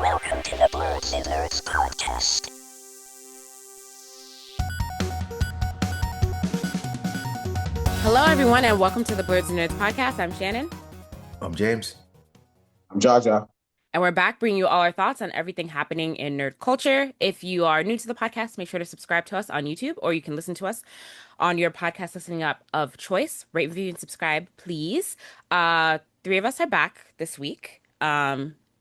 Welcome to the Blerdsnerds podcast. Hello, everyone, and welcome to the Blerdsnerds podcast. I'm Shannon. I'm James. I'm Jaja. And we're back bringing you all our thoughts on everything happening in nerd culture. If you are new to the podcast, make sure to subscribe to us on YouTube, or you can listen to us on your podcast listening app of choice. Rate, review, and subscribe, please. Three of us are back this week.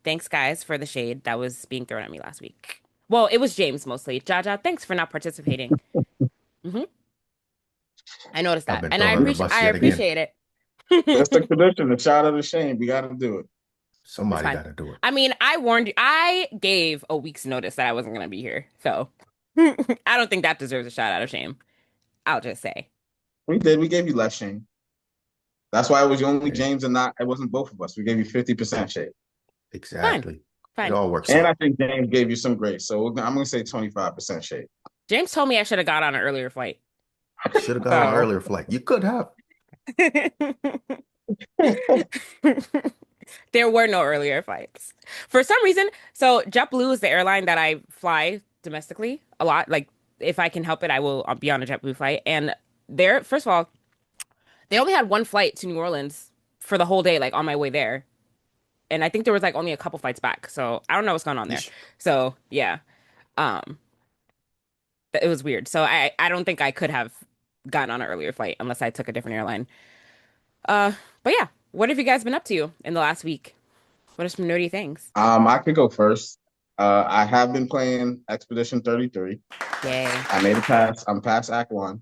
Thanks, guys, for the shade that was being thrown at me last week. Well, it was James mostly. Jaja, thanks for not participating. I noticed that, and I appreciate it. That's the tradition, the child of the shame. We got to do it. Somebody got to do it. I mean, I warned you. I gave a week's notice that I wasn't going to be here. So I don't think that deserves a shout out of shame. I'll just say. We did. We gave you less shame. That's why it was only James and not, it wasn't both of us. We gave you 50% shade. Exactly. Fine. It all works And out. I think James gave you some grace. So I'm going to say 25% shade. James told me I should have got on an earlier flight. Should have gone on an earlier flight. You could have. There were no earlier flights. For some reason, so JetBlue is the airline that I fly domestically a lot. Like, if I can help it, I'll be on a JetBlue flight. And first of all, they only had one flight to New Orleans for the whole day, like on my way there. And I think there was like only a couple flights back. So I don't know what's going on there. So yeah. It was weird. So I don't think I could have gotten on an earlier flight unless I took a different airline. But yeah, what have you guys been up to in the last week? What are some nerdy things? I could go first. I have been playing Expedition 33. Yay. I made it past. I'm past Act 1.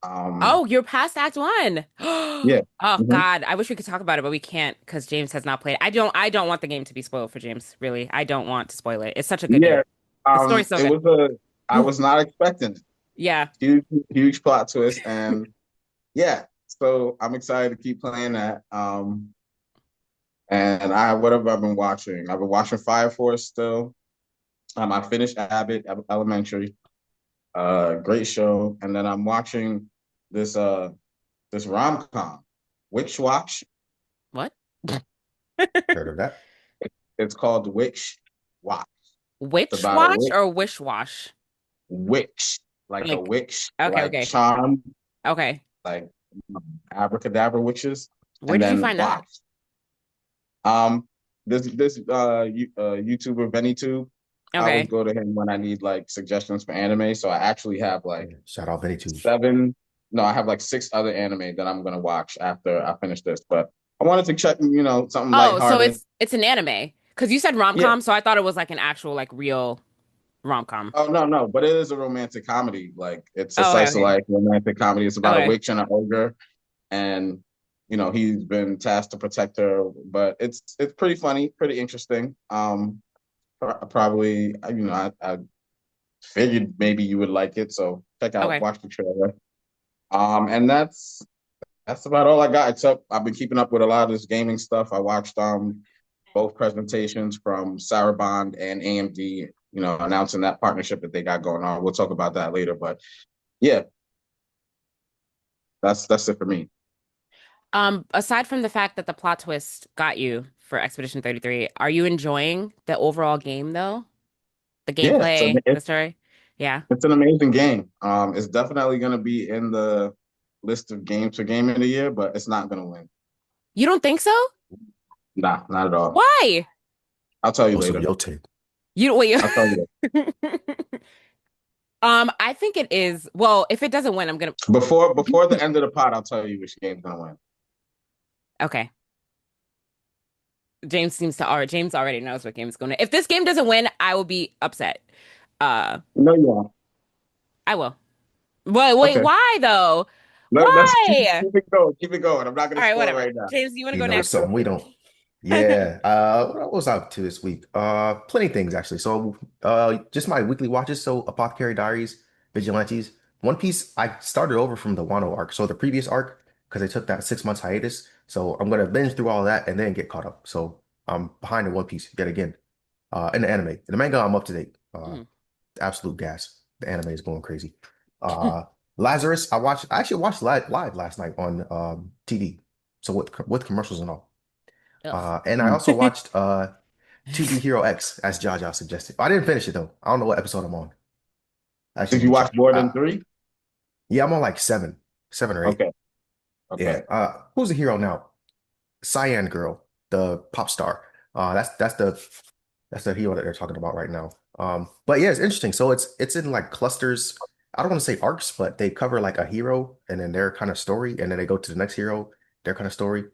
Oh, you're past Act 1. Yeah. Oh God, I wish we could talk about it, but we can't because James has not played. I don't want the game to be spoiled for James, really. I don't want to spoil it. It's such a good game. The story's so good. I was not expecting it. Yeah. Huge plot twist. And yeah, so I'm excited to keep playing that. And what have I been watching? I've been watching Fire Force still. I finished Abbott Elementary. Great show. And then I'm watching this rom-com, Witch Watch. What? Heard of that? It's called Witch Watch. Witch Watch or Wish Wash? Witch, like a witch. Okay, like charm. Okay. Like abracadabra witches. Where did you find that? This YouTuber VennyTube. Okay. I always go to him when I need like suggestions for anime. So I actually have like shout out VennyTube. I have like 6 other anime that I'm gonna watch after I finish this. But I wanted to check, something lighthearted. So it's an anime. Because you said rom-com, so I thought it was like an actual like real rom-com. Oh no, but it is a romantic comedy. Like it's a slice of life romantic comedy. It's about a witch and an ogre, and he's been tasked to protect her. But it's pretty funny, pretty interesting. Probably, I figured maybe you would like it, so check out, watch the trailer. And that's about all I got. Except I've been keeping up with a lot of this gaming stuff. I watched both presentations from Sarabond and AMD, announcing that partnership that they got going on. We'll talk about that later, but yeah, that's it for me. Aside from the fact that the plot twist got you for Expedition 33, are you enjoying the overall game though? The gameplay, the story? Yeah. It's an amazing game. It's definitely going to be in the list of games for Game of the Year, but it's not going to win. You don't think so? Nah, not at all. Why? I'll tell you later. Your take. I'll tell you later. I think it is. Well, if it doesn't win, I'm gonna before the end of the pod, I'll tell you which game's gonna win. Okay. James already knows what game is going to. If this game doesn't win, I will be upset. No, you won't. I will. Wait, okay. Why though? Why? Keep it going. I'm not gonna spoil right now. James, you want to go next? Something we don't. Yeah. What was I up to this week? Plenty of things actually. So, just my weekly watches. So, Apothecary Diaries, Vigilantes, One Piece. I started over from the Wano arc, so the previous arc, because I took that 6 months hiatus. So I'm gonna binge through all of that and then get caught up. So I'm behind in One Piece yet again. In the anime, in the manga, I'm up to date. Absolute gas. The anime is going crazy. Lazarus, I actually watched live last night on TV. So with commercials and all. And I also watched To Be Hero X, as Jaja suggested. I didn't finish it though. I don't know what episode I'm on. I actually Did need you to watch check. more than three? Yeah, I'm on like seven or eight. Okay. Yeah. Okay. Who's the hero now? Cyan Girl, the pop star. That's the hero that they're talking about right now. But yeah, it's interesting. So it's in like clusters. I don't want to say arcs, but they cover like a hero and then their kind of story, and then they go to the next hero, their kind of story.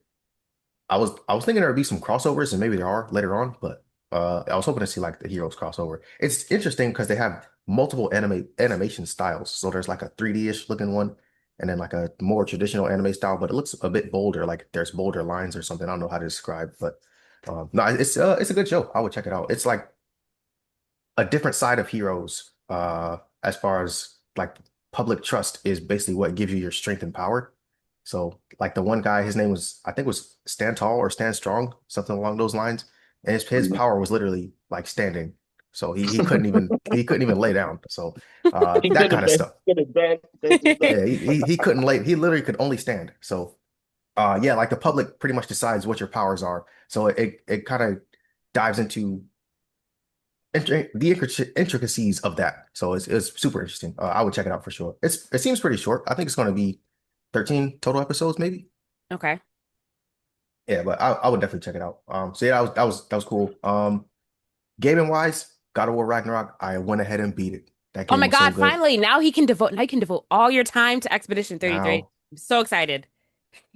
I was thinking there would be some crossovers, and maybe there are later on, but I was hoping to see like the heroes crossover. It's interesting because they have multiple animation styles. So there's like a 3D-ish looking one, and then like a more traditional anime style, but it looks a bit bolder, like there's bolder lines or something. I don't know how to describe, but no, it's a good show. I would check it out. It's like a different side of heroes as far as like public trust is basically what gives you your strength and power. So like the one guy, his name was I think was Stand Tall or Stand Strong, something along those lines. And his power was literally like standing. So he couldn't even lay down. So He that could kind have of been stuff. could have been Yeah, he couldn't lay, he literally could only stand. So yeah, like the public pretty much decides what your powers are. So it kind of dives into the intricacies of that. So it's super interesting. I would check it out for sure. It seems pretty short. I think it's going to be 13 total episodes, maybe. Okay. Yeah, but I would definitely check it out. So yeah, that was cool. Gaming wise, God of War Ragnarok, I went ahead and beat it. That Oh game my was so God, good. finally. Now you can devote all your time to Expedition 33. Now I'm so excited.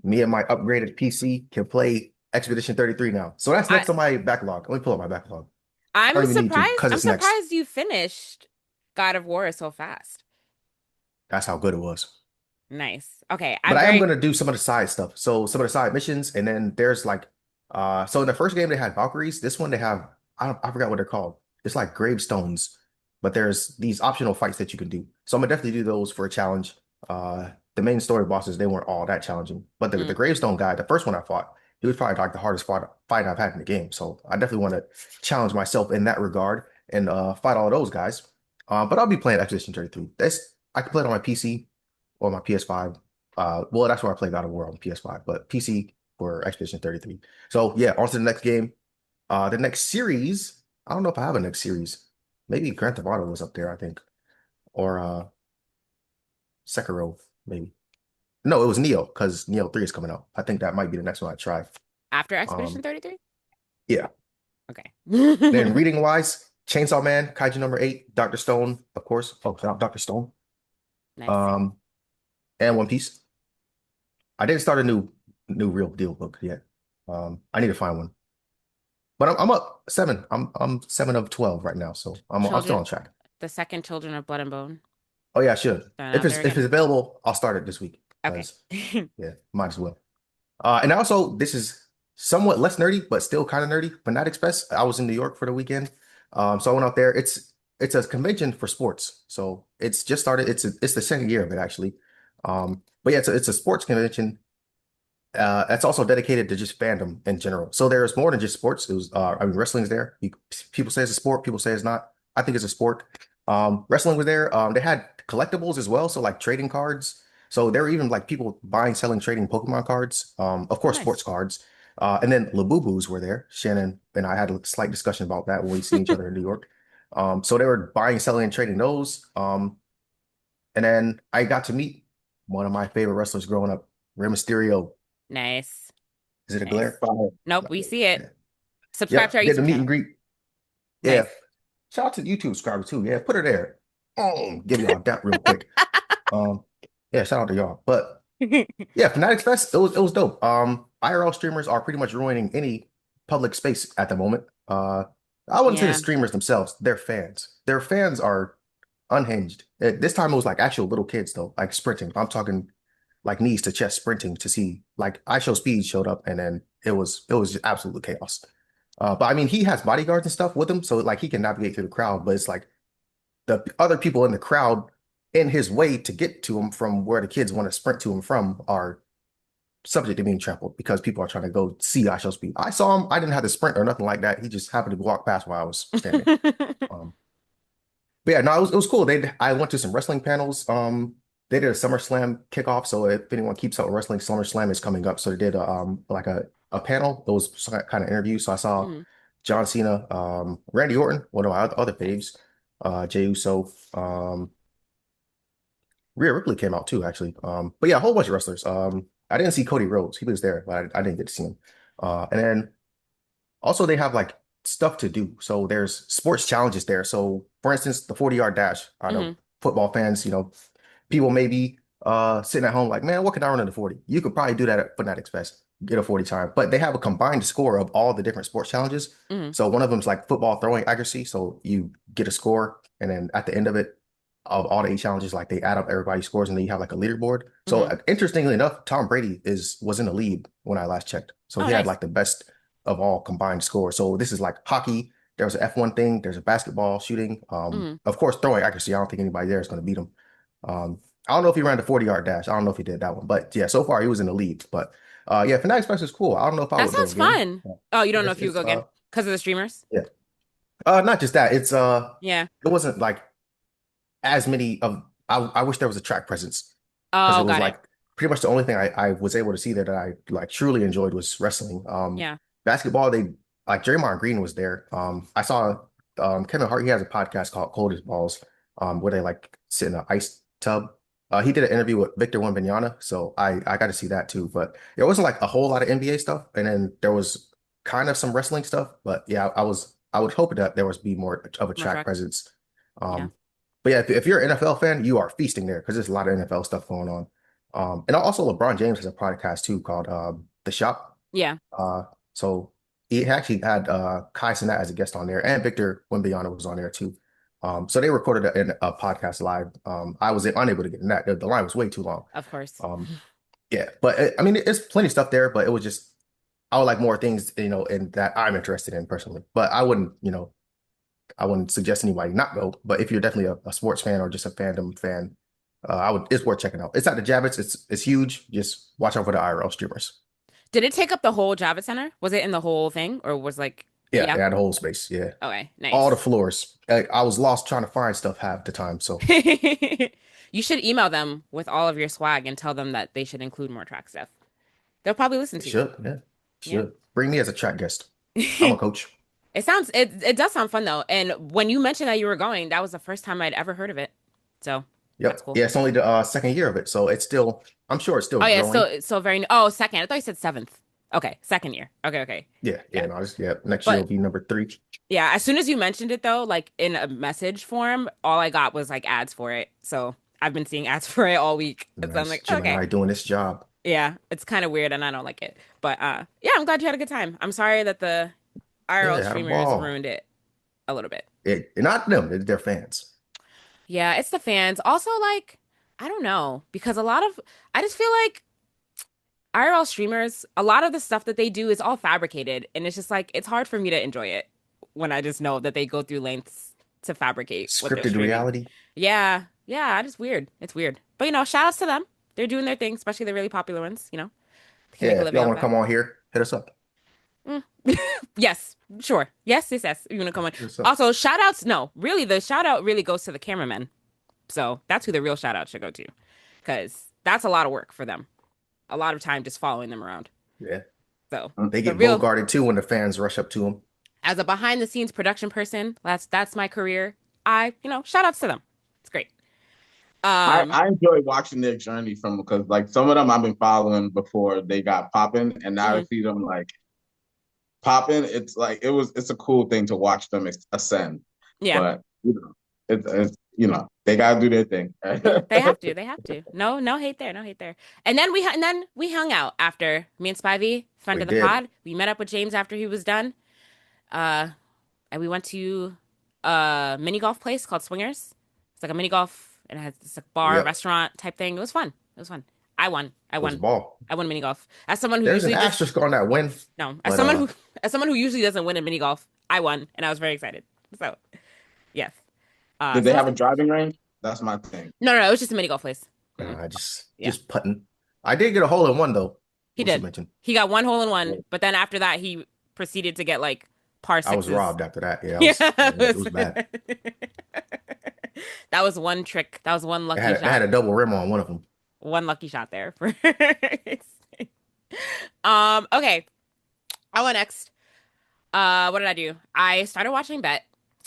me and my upgraded PC can play Expedition 33 now. So that's I next on my backlog. Let me pull up my backlog. I don't I'm even need to surprised. because I'm it's next. surprised you finished God of War so fast. That's how good it was. Nice. Okay, But I'm I am very gonna do some of the side stuff. So some of the side missions, and then there's like so in the first game they had Valkyries. This one they have I forgot what they're called. It's like gravestones, but there's these optional fights that you can do. So I'm gonna definitely do those for a challenge. The main story bosses, they weren't all that challenging. But the mm, gravestone guy, the first one I fought, he was probably like the hardest fight I've had in the game. So I definitely want to challenge myself in that regard and fight all of those guys. But I'll be playing Expedition 33. That's I can play it on my PC or my PS5. Well, that's where I play God of War on PS5, but PC for Expedition 33. So yeah, on to the next game. The next series, I don't know if I have a next series. Maybe Grand Theft Auto was up there, I think. Or Sekiro, maybe. No, it was Neo, because Neo 3 is coming out. I think that might be the next one I try. after Expedition Um, 33? yeah. Okay. Then reading wise, Chainsaw Man, Kaiju number 8, Dr. Stone, of course. Oh, shout out Dr. Stone. Nice. Um, and One Piece. I didn't start a new real deal book yet. I need to find one. But I'm up seven. I'm 7 of 12 right now, so I'm still Children, on track. the second Children of Blood and Bone. Oh yeah, I should. Thrown If out it's there if again. it's available, I'll start it this week Okay. because yeah, might as well. And also this is somewhat less nerdy, but still kind of nerdy. Fanatic Express. I was in New York for the weekend, so I went out there. It's a convention for sports, so it's just started. It's the second year of it actually. But yeah, it's a sports convention that's also dedicated to just fandom in general. So there's more than just sports. It was, I mean, wrestling's there. People say it's a sport. People say it's not. I think it's a sport. Wrestling was there. They had collectibles as well. So like trading cards. So there were even like people buying, selling, trading Pokemon cards. Of Oh, course, nice. sports cards. And then Labubus were there. Shannon and I had a slight discussion about that when we see each other in New York. So they were buying, selling, and trading those. And then I got to meet one of my favorite wrestlers growing up, Rey Mysterio. Nice. Is it a Nice. glare? Fire. Nope, No. we see it. Yeah. Subscribe to our Yep. Did the YouTube meet and channel. greet. Yeah. Nice. Shout out to the YouTube subscriber too. Yeah, put her there. Give y'all that real quick. Um, yeah, shout out to y'all. But yeah, Fanatics Fest, it was dope. IRL streamers are pretty much ruining any public space at the moment. I wouldn't say the Yeah. streamers themselves, they're fans. Their fans are unhinged. This time it was like actual little kids though, like sprinting. I'm talking like knees to chest sprinting to see like I Show Speed showed up and then it was just absolute chaos. But I mean he has bodyguards and stuff with him, so like he can navigate through the crowd, but it's like the other people in the crowd in his way to get to him from where the kids want to sprint to him from are subject to being trampled because people are trying to go see I Show Speed. I saw him, I didn't have to sprint or nothing like that. He just happened to walk past while I was standing. Um, but yeah, no, it was cool. I went to some wrestling panels. They did a SummerSlam kickoff. So if anyone keeps up with wrestling, SummerSlam is coming up. So they did like a panel. It was some kind of interview. So I saw Mhm. John Cena, Randy Orton, one of my other Nice. faves, Jey Uso, Rhea Ripley came out too, actually. But yeah, a whole bunch of wrestlers. I didn't see Cody Rhodes. He was there, but I didn't get to see him. And then also they have like stuff to do. So there's sports challenges there. So for instance, the 40-yard dash. I know Hmm. football fans, people may be sitting at home like, man, what can I run in the 40? You could probably do that at Fanatics Fest, get a 40 time. But they have a combined score of all the different sports challenges. Hmm. So one of them's like football throwing accuracy. So you get a score, and then at the end of it, of all the eight challenges, like they add up everybody's scores, and then you have like a leaderboard. So Hmm. interestingly enough, Tom Brady was in the lead when I last checked. So Oh, he had nice. like the best of all combined scores. So this is like hockey. There's an F1 thing. There's a basketball shooting. Hmm. Of course, throwing accuracy. I don't think anybody there is going to beat him. I don't know if he ran the 40-yard dash. I don't know if he did that one, but yeah, so far he was in the lead. But yeah, Fanatics Fest is cool. I don't know if I That would go sounds again. fun. Oh, you don't know if you would It's go again because of the streamers? yeah. Not just that. Yeah. It wasn't like as many of I wish there was a track presence because it Oh, was got it. like pretty much the only thing I was able to see there that I like truly enjoyed was wrestling. Yeah. Basketball, they like Draymond Green was there. I saw Kevin Hart, he has a podcast called Cold as Balls, where they like sit in an ice tub. He did an interview with Victor Wembanyama, so I got to see that too. But there wasn't like a whole lot of NBA stuff, and then there was kind of some wrestling stuff. But yeah, I would hope that there was be more of a More track track. presence. Yeah. But yeah, if you're an NFL fan, you are feasting there because there's a lot of NFL stuff going on. And also LeBron James has a podcast too called The Shop. Yeah. Uh, so he actually had Kai Cenat as a guest on there, and Victor Wembanyama was on there too. So they recorded a podcast live. I was unable to get in that. The line was way too long. Of course. Um, yeah, but I mean, it's plenty of stuff there, but it was just I would like more things, in that I'm interested in personally. But I wouldn't suggest anybody not go. But if you're definitely a sports fan or just a fandom fan, it's worth checking out. It's at the Javits. It's huge. Just watch out for the IRL streamers. Did it take up the whole Javits Center? Was it in the whole thing or was like, Yeah, yeah? they had the whole space. Yeah, Okay, all the nice. floors. I was lost trying to find stuff half the time. So You should email them with all of your swag and tell them that they should include more track stuff. They'll probably listen it to you. should. Yeah, Yeah. should bring me as a track guest. I'm a coach. It does sound fun though. And when you mentioned that you were going, that was the first time I'd ever heard of it. So that's Yep. cool. Yeah, it's only the second year of it, so it's still. I'm sure it's still Oh yeah, growing. so very oh second. I thought you said seventh. Okay, second year. Okay, okay. Yeah, Yeah. yeah. No, yeah. Next year will But be number three. yeah, as soon as you mentioned it though, like in a message form, all I got was like ads for it. So I've been seeing ads for it all week. And so I'm Nice like, okay. Gemini doing this job. Yeah, it's kind of weird and I don't like it. But yeah, I'm glad you had a good time. I'm sorry that the IRL Yeah, had a streamers ball. ruined it a little bit. Not them. They're fans. Yeah, it's the fans. Also, like, I don't know, because I just feel like IRL streamers, a lot of the stuff that they do is all fabricated. And it's just like, it's hard for me to enjoy it when I just know that they go through lengths to fabricate what they're Scripted streaming. reality. Yeah, yeah, it's weird. It's weird. But, shout outs to them. They're doing their thing, especially the really popular ones, They can make Yeah, a if living y'all off want to that. come on here, hit us up. Mm. Yes, sure. Yes, yes, yes. You want to come on. Hit us up. Also, shout outs. No, really, the shout out really goes to the cameramen. So that's who the real shout out should go to. Because that's a lot of work for them. A lot of time just following them around. Yeah, So they the get real, bogarted too when the fans rush up to them. as a behind the scenes production person, that's my career. Shout outs to them. It's great. Um, I enjoy watching their journey from because like some of them I've been following before they got popping, and now to mhm, see them like popping, it's like it's a cool thing to watch them ascend. yeah. But it's they gotta do their thing. Yeah, they have to. They have to. No, no hate there. No hate there. And then we hung out after me and Spivey, friend We of the did. pod. We met up with James after he was done. Uh, and we went to a mini golf place called Swingers. It's like a mini golf, and it has this like bar Yep, restaurant type thing. It was fun. It was fun. I won. I it was a won. ball. I won mini golf. As someone who There's an usually just asterisk on that win, no, but as someone who usually doesn't win in mini golf, I won, and I was very excited. So yes. Did So they it was have a fun. driving range? That's my thing. No, no, no, it was just a mini golf place. Mm-mm. just Yeah. just putting. I did get a hole in one though. He We should did. mention. He got one hole in one, but then after that, he proceeded to get like par I was sixes. robbed after that. Yeah, Yeah, it was bad. that was one trick. That was one It lucky had it had shot. a double rim on one of them. One lucky shot there. Okay. I went next. What did I do? I started watching Bet,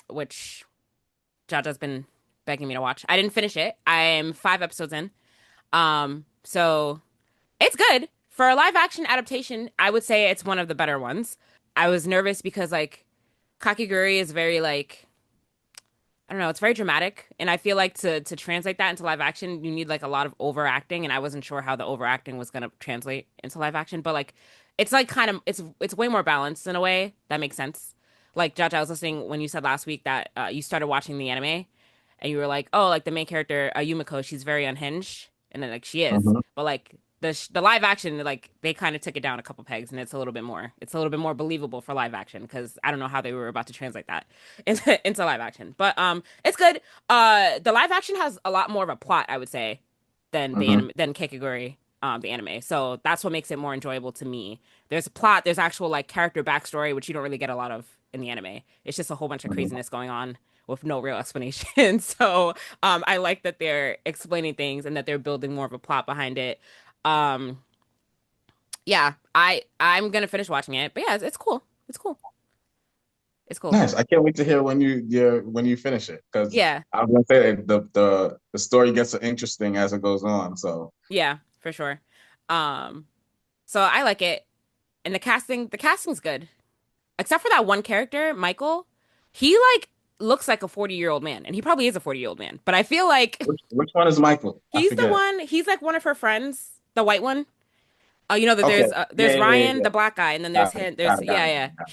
which Jaja's been begging me to watch. I didn't finish it. I'm 5 episodes in. So it's good. For a live action adaptation, I would say it's one of the better ones. I was nervous because like Kakiguri is very like I don't know, it's very dramatic, and I feel like to translate that into live action, you need like a lot of overacting, and I wasn't sure how the overacting was gonna translate into live action, but like it's like kind of it's way more balanced in a way that makes sense. Like Jaja, I was listening when you said last week that you started watching the anime, and you were like, oh, like the main character Yumiko, she's very unhinged, and then like she is, Hmm. but like the live action, like they kind of took it down a couple pegs, and it's a little bit more believable for live action because I don't know how they were about to translate that into live action, but it's good. The live action has a lot more of a plot, I would say, than the Hmm. anime than Kikiguri, the anime. So that's what makes it more enjoyable to me. There's a plot, there's actual like character backstory, which you don't really get a lot of in the anime. It's just a whole bunch of Hmm. craziness going on with no real explanation. So I like that they're explaining things and that they're building more of a plot behind it. Um, yeah, I'm gonna finish watching it, but yeah, it's cool. It's cool. It's cool. Nice. I can't wait to hear when you finish it because Yeah, I was gonna say that the story gets interesting as it goes on. So yeah, for sure. Um, so I like it. And the casting's good. Except for that one character, Michael, he like looks like a 40-year-old man, and he probably is a 40-year-old man. But I feel like which one is Michael? I forget. he's like one of her friends, the white one. Oh, you know that Okay. Yeah, there's yeah, yeah, Ryan, yeah. the black guy, and then there's Got it. him. There's Got it. Got yeah, it. yeah. Got it.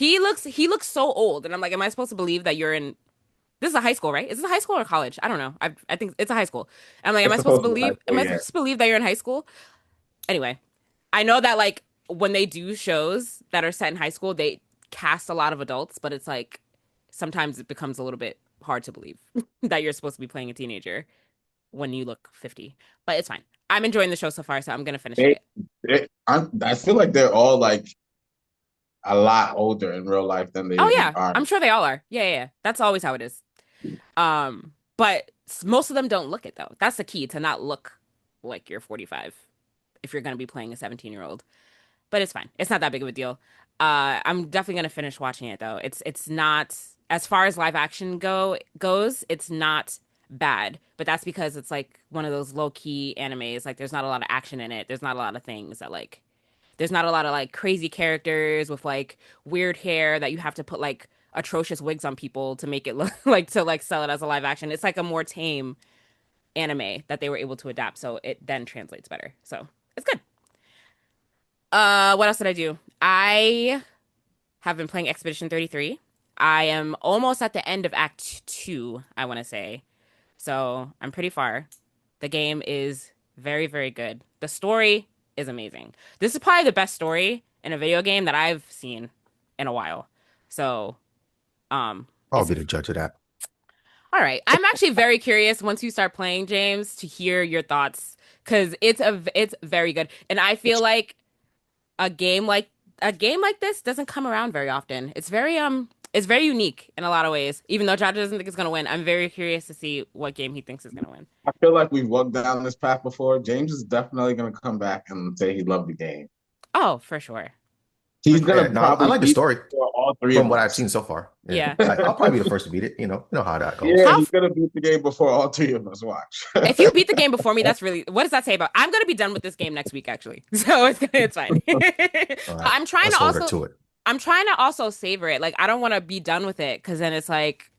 He looks so old, and I'm like, am I supposed to believe that you're in this is a high school, right? Is this a high school or college? I don't know. I think it's a high school. I'm like, It's supposed to be high school. am I Yeah. supposed to believe that you're in high school? Anyway, I know that like when they do shows that are set in high school, they cast a lot of adults, but it's like sometimes it becomes a little bit hard to believe that you're supposed to be playing a teenager when you look 50. But it's fine. I'm enjoying the show so far, so I'm gonna finish They, it. I feel like they're all like a lot older in real life than Oh they yeah, are. I'm sure they all are. Yeah, yeah, yeah. That's always how it is. But most of them don't look it though. That's the key to not look like you're 45 if you're gonna be playing a 17-year-old. But it's fine. It's not that big of a deal. I'm definitely gonna finish watching it though. It's not as far as live action goes, it's not bad. But that's because it's like one of those low key animes. Like there's not a lot of action in it. There's not a lot of things that like there's not a lot of like crazy characters with like weird hair that you have to put like atrocious wigs on people to make it look like to like sell it as a live action. It's like a more tame anime that they were able to adapt, so it then translates better. So it's good. What else did I do? I have been playing Expedition 33. I am almost at the end of Act 2, I want to say. So I'm pretty far. The game is very, very good. The story is amazing. This is probably the best story in a video game that I've seen in a while. So, I'll it's be the judge of that. all right. I'm actually very curious once you start playing, James, to hear your thoughts because it's very good. And I feel like a game like a game like this doesn't come around very often. It's very unique in a lot of ways. Even though Jaja doesn't think it's gonna win, I'm very curious to see what game he thinks is gonna win. I feel like we've walked down this path before. James is definitely going to come back and say he loved the game. Oh, for sure. For He's sure. Yeah, going to no, I probably like the beat story for all three from of what I've us. seen so far. Yeah, Yeah. I'll probably be the first to beat it. You know how that goes. Yeah, How he's going to beat the game before all three of us watch. if you beat the game before me, that's really what does that say about? I'm gonna be done with this game next week, actually. So it's fine. All But right, let's hold her to it. I'm trying to also savor it. Like I don't want to be done with it because then it's like,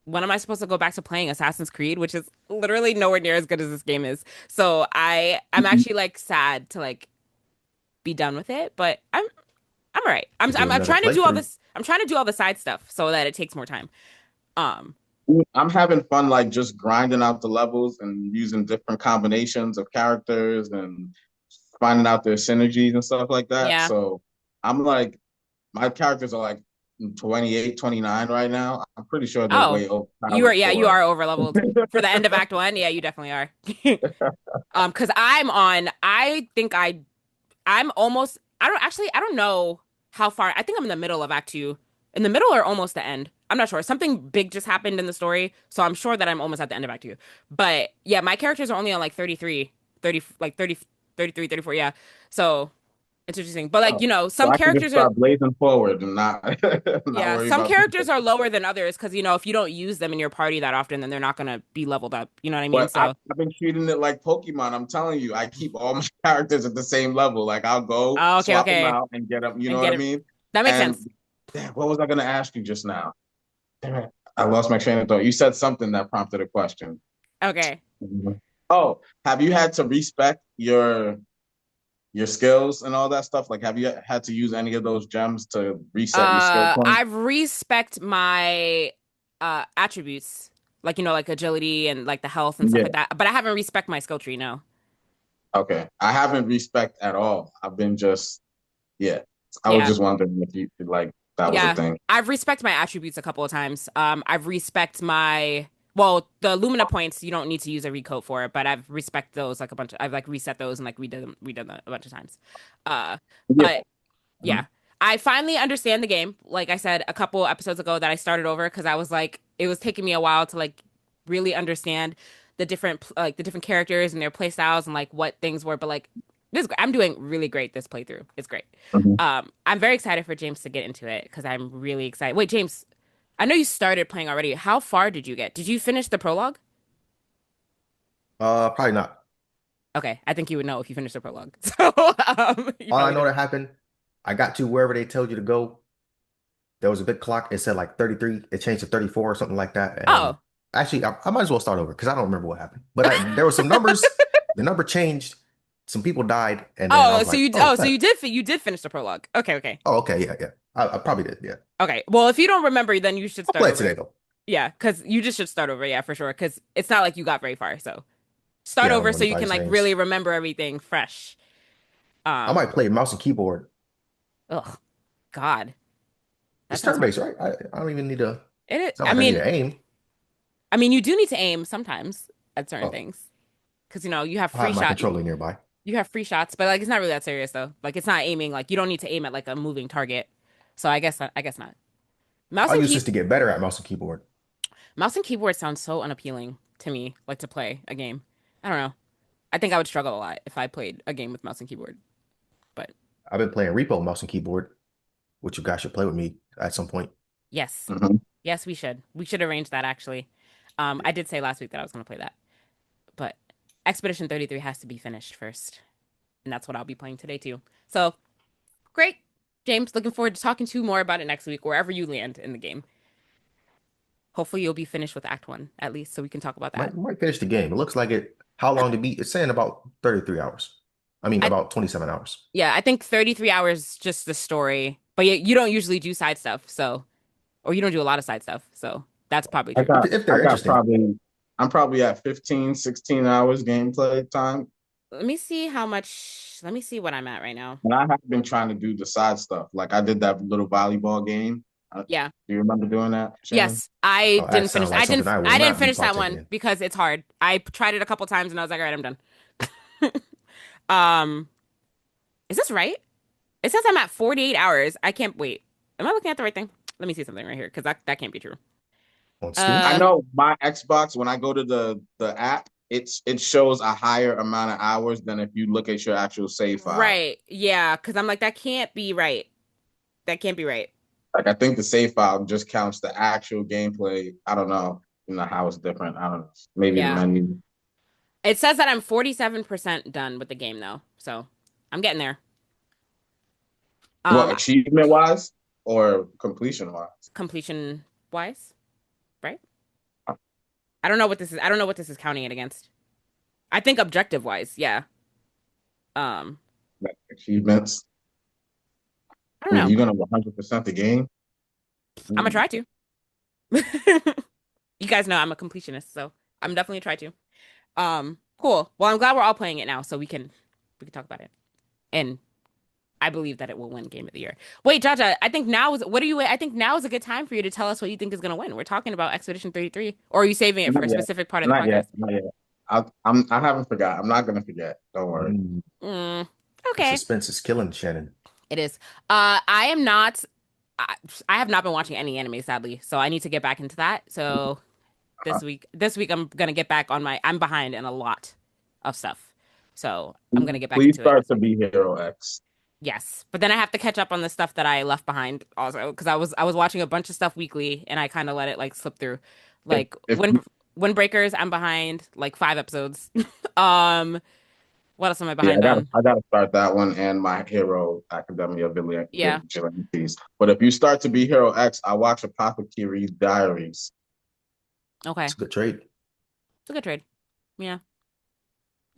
when am I supposed to go back to playing Assassin's Creed, which is literally nowhere near as good as this game is. So I'm actually like sad to like be done with it, but I'm all right. To do I'm another trying to do all playthrough. this. I'm trying to do all the side stuff so that it takes more time. Um, I'm having fun, like just grinding out the levels and using different combinations of characters and finding out their synergies and stuff like that. yeah. So I'm like, my characters are like 28, 29 right now. I'm pretty sure they're Oh, way overpowered you for. are over leveled for the end of Act One. Yeah, you definitely are. Because I'm almost. I don't know how far. I think I'm in the middle of Act Two, in the middle or almost the end. I'm not sure. Something big just happened in the story, so I'm sure that I'm almost at the end of Act Two. But yeah, my characters are only on like 33, 30, like 30, 33, 34. Yeah. So It's interesting. But like, Oh, so some I can just characters are start blazing forward and not not yeah, worry some about characters people. are lower than others because if you don't use them in your party that often, then they're not gonna be leveled up. You know what I mean? But So, I've been treating it like Pokemon. I'm telling you, I keep all my characters at the same level. Like I'll go oh, okay, swap them okay, out and get them. You know and what get I it. mean? That makes And sense. damn, what was I going to ask you just now? Damn it, I lost my train of thought. You said something that prompted a question. Okay. Mhm. Oh, have you had to respect your skills and all that stuff? Like, have you had to use any of those gems to reset your skill point? I've respect my attributes, like like agility and like the health and stuff Yeah. like that. But I haven't respect my skill tree. No. Okay. I haven't respect at all. I've been just yeah. I was Yeah. just wondering if you like that was a Yeah, thing. I've respect my attributes a couple of times. I've respect my the Lumina points you don't need to use a recode for it, but I've respect those like a bunch. I've like reset those and like redone that a bunch of times. Uh, Yeah. but yeah, I finally understand the game. Like I said a couple episodes ago that I started over because I was like it was taking me a while to like really understand the different characters and their play styles and like what things were. But like I'm doing really great this playthrough. It's great. Mhm. I'm very excited for James to get into it because I'm really excited. Wait, James, I know you started playing already. How far did you get? Did you finish the prologue? Probably not. Okay, I think you would know if you finished the prologue. So, you All I probably know know. that happened, I got to wherever they told you to go. There was a big clock. It said like 33. It changed to 34 or something like that. And Oh. actually, I might as well start over because I don't remember what happened. But there were some numbers. The number changed. Some people died, and then I Oh, was like, "Oh, so that, you did finish the prologue. Okay, okay. oh, okay, yeah, yeah. I probably did, yeah. Okay. Well, if you don't remember, then you should I'll start play it today over. though. Yeah, because you just should start over. Yeah, for sure. Because it's not like you got very far. So start Yeah, I don't over know so you can anybody's like names. really remember everything fresh. I Um, might play mouse and keyboard. ugh, God, that It's sounds hard. turn-based, right? I don't even need to. It is. It's not like I need to aim. I mean, you do need to aim sometimes at certain Oh, things because you have I have free my shot. controller nearby. You have free shots, but like it's not really that serious though. Like it's not aiming. Like you don't need to aim at like a moving target. So I guess not. Mouse I'll and use key this to get better at mouse and keyboard. Mouse and keyboard sounds so unappealing to me. Like to play a game. I don't know. I think I would struggle a lot if I played a game with mouse and keyboard. But I've been playing Repo mouse and keyboard, which you guys should play with me at some point. yes, Mhm. yes, we should. We should arrange that actually. I did say last week that I was going to play that, but Expedition 33 has to be finished first, and that's what I'll be playing today too. So great, James. Looking forward to talking to you more about it next week, wherever you land in the game. Hopefully, you'll be finished with Act One at least, so we can talk about that. Might finish the game. It looks like it. How long to beat? It's saying about 33 hours. I mean, I about 27 hours. Yeah, I think 33 hours just the story, but you don't usually do side stuff, so or you don't do a lot of side stuff, so that's probably I true. got If I they're got interesting. probably I'm probably at 15, 16 hours gameplay time. Let me see how much. Let me see what I'm at right now. And I have been trying to do the side stuff. Like I did that little volleyball game. Yeah. Do you remember doing that, Shannon? Yes, I Oh, that didn't finish. sounds like something I will I didn't not be finish that partaking one in. because it's hard. I tried it a couple times and I was like, all right, I'm done. Um, is this right? It says I'm at 48 hours. I can't wait. Am I looking at the right thing? Let me see something right here because that can't be true. On Steam? I Uh, know my Xbox, when I go to the app, it shows a higher amount of hours than if you look at your actual save file. right. Yeah, because I'm like, that can't be right. That can't be right. Like I think the save file just counts the actual gameplay. I don't know, how it's different. I don't know. Maybe the Yeah. menu. It says that I'm 47% done with the game though. So I'm getting there. What Um, achievement wise or completion wise? completion wise, right? I don't know what this is. I don't know what this is counting it against. I think objective wise, yeah. Um, Like achievements. I don't know. You're gonna 100% the game. I'm gonna try to. You guys know I'm a completionist, so I'm definitely try to. Cool. Well, I'm glad we're all playing it now, so we can talk about it. And I believe that it will win Game of the Year. Wait, Jaja, I think now is what are you? I think now is a good time for you to tell us what you think is gonna win. We're talking about Expedition 33, or are you saving it for Not a yet. specific part of the Not podcast? yet. Not yet. I haven't forgot. I'm not gonna forget. Don't worry. Mm, Mm, the okay, suspense is killing Shannon. it is. I am not. I, I have not been watching any anime, sadly, so I need to get back into that. So Uh, this week I'm gonna get back on my. I'm behind in a lot of stuff, so I'm gonna get back Please into it start this to week. be Hero X. Yes, but then I have to catch up on the stuff that I left behind also because I was watching a bunch of stuff weekly and I kind of let it like slip through. Like If Windbreakers, I'm behind like 5 episodes. Um, what else am I Yeah, behind on? I gotta start that one and My Hero Academia Yeah, Vigilantes. But if you start To Be Hero X, I watch Apothecary's Diaries. okay, It's a good trade. it's a good trade. Yeah,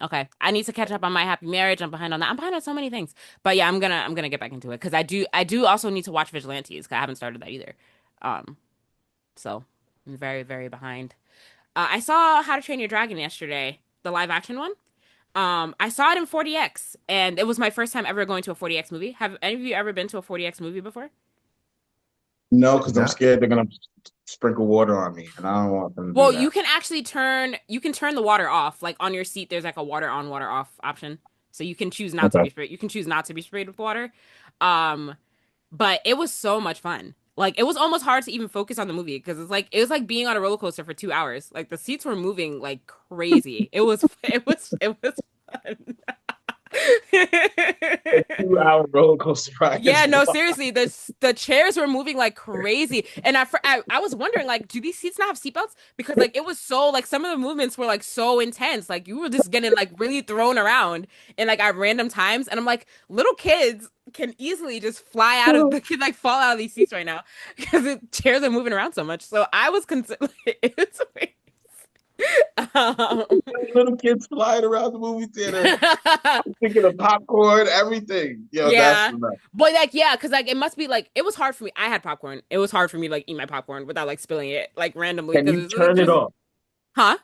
okay. I need to catch up on My Happy Marriage. I'm behind on that. I'm behind on so many things, but yeah, I'm gonna get back into it because I do also need to watch Vigilantes 'cause I haven't started that either. Um, so I'm very very behind. I saw How to Train Your Dragon yesterday, the live action one. I saw it in 40X, and it was my first time ever going to a 40X movie. Have any of you ever been to a 40X movie before? No, I've because I'm not. scared they're gonna sprinkle water on me, and I don't want them to do Well, that. you can turn the water off. Like on your seat, there's like a water on, water off option. So you can choose not to Okay. be sprayed. You can choose not to be sprayed with water. Um, but it was so much fun. Like it was almost hard to even focus on the movie because it was like being on a roller coaster for 2 hours. Like the seats were moving like crazy. It was fun. 2 hour roller coaster ride Yeah, is no, wild. seriously, the chairs were moving like crazy, and I was wondering like, do these seats not have seatbelts? Because like it was so like some of the movements were like so intense, like you were just getting like really thrown around and like at random times, and I'm like, little kids can easily just fly out of the can like fall out of these seats right now because the chairs are moving around so much. So I was consider it's um, Little kids flying around the movie theater, thinking of popcorn, everything. Yo, that's Yeah. nuts. But like yeah, because like it must be like it was hard for me. I had popcorn. It was hard for me to like eat my popcorn without like spilling it like randomly Can because you it's like turn it just off? huh?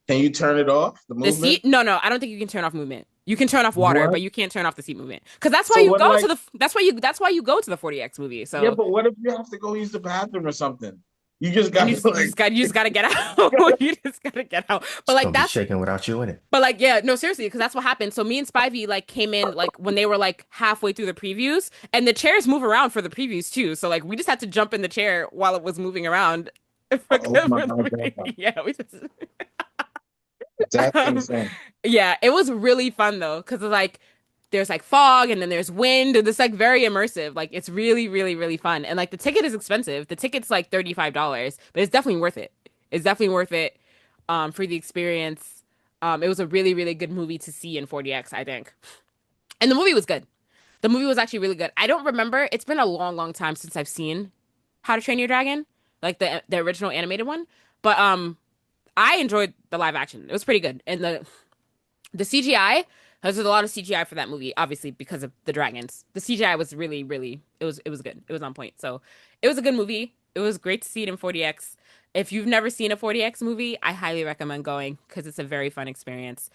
Can you turn it off? The The movement? seat? No, no, I don't think you can turn off movement. You can turn off water, What? but you can't turn off the seat movement. Because that's why So you what? go to Like, the that's why you go to the 40X movie. yeah, So but what if you have to go use the bathroom or something? You just then got to like. you just gotta get out. You just gotta get out. It's gonna be shaking without you in it. But like, yeah, no, seriously, because that's what happened. So me and Spivey like came in like when they were like halfway through the previews, and the chairs move around for the previews too. So like we just had to jump in the chair while it was moving around. For Oh my the God, movie. Yeah, we just that's um, insane. yeah, it was really fun though, because like there's like fog and then there's wind and it's like very immersive. Like it's really, really, really fun. And like the ticket is expensive. The ticket's like $35, but it's definitely worth it. It's definitely worth it for the experience. It was a really, really good movie to see in 40X, I think. And the movie was good. The movie was actually really good. I don't remember. It's been a long, long time since I've seen How to Train Your Dragon, like the original animated one. But I enjoyed the live action. It was pretty good. And the CGI, there's a lot of CGI for that movie, obviously because of the dragons. The CGI was really, really it was good. It was on point. So it was a good movie. It was great to see it in 40X. If you've never seen a 40X movie, I highly recommend going because it's a very fun experience.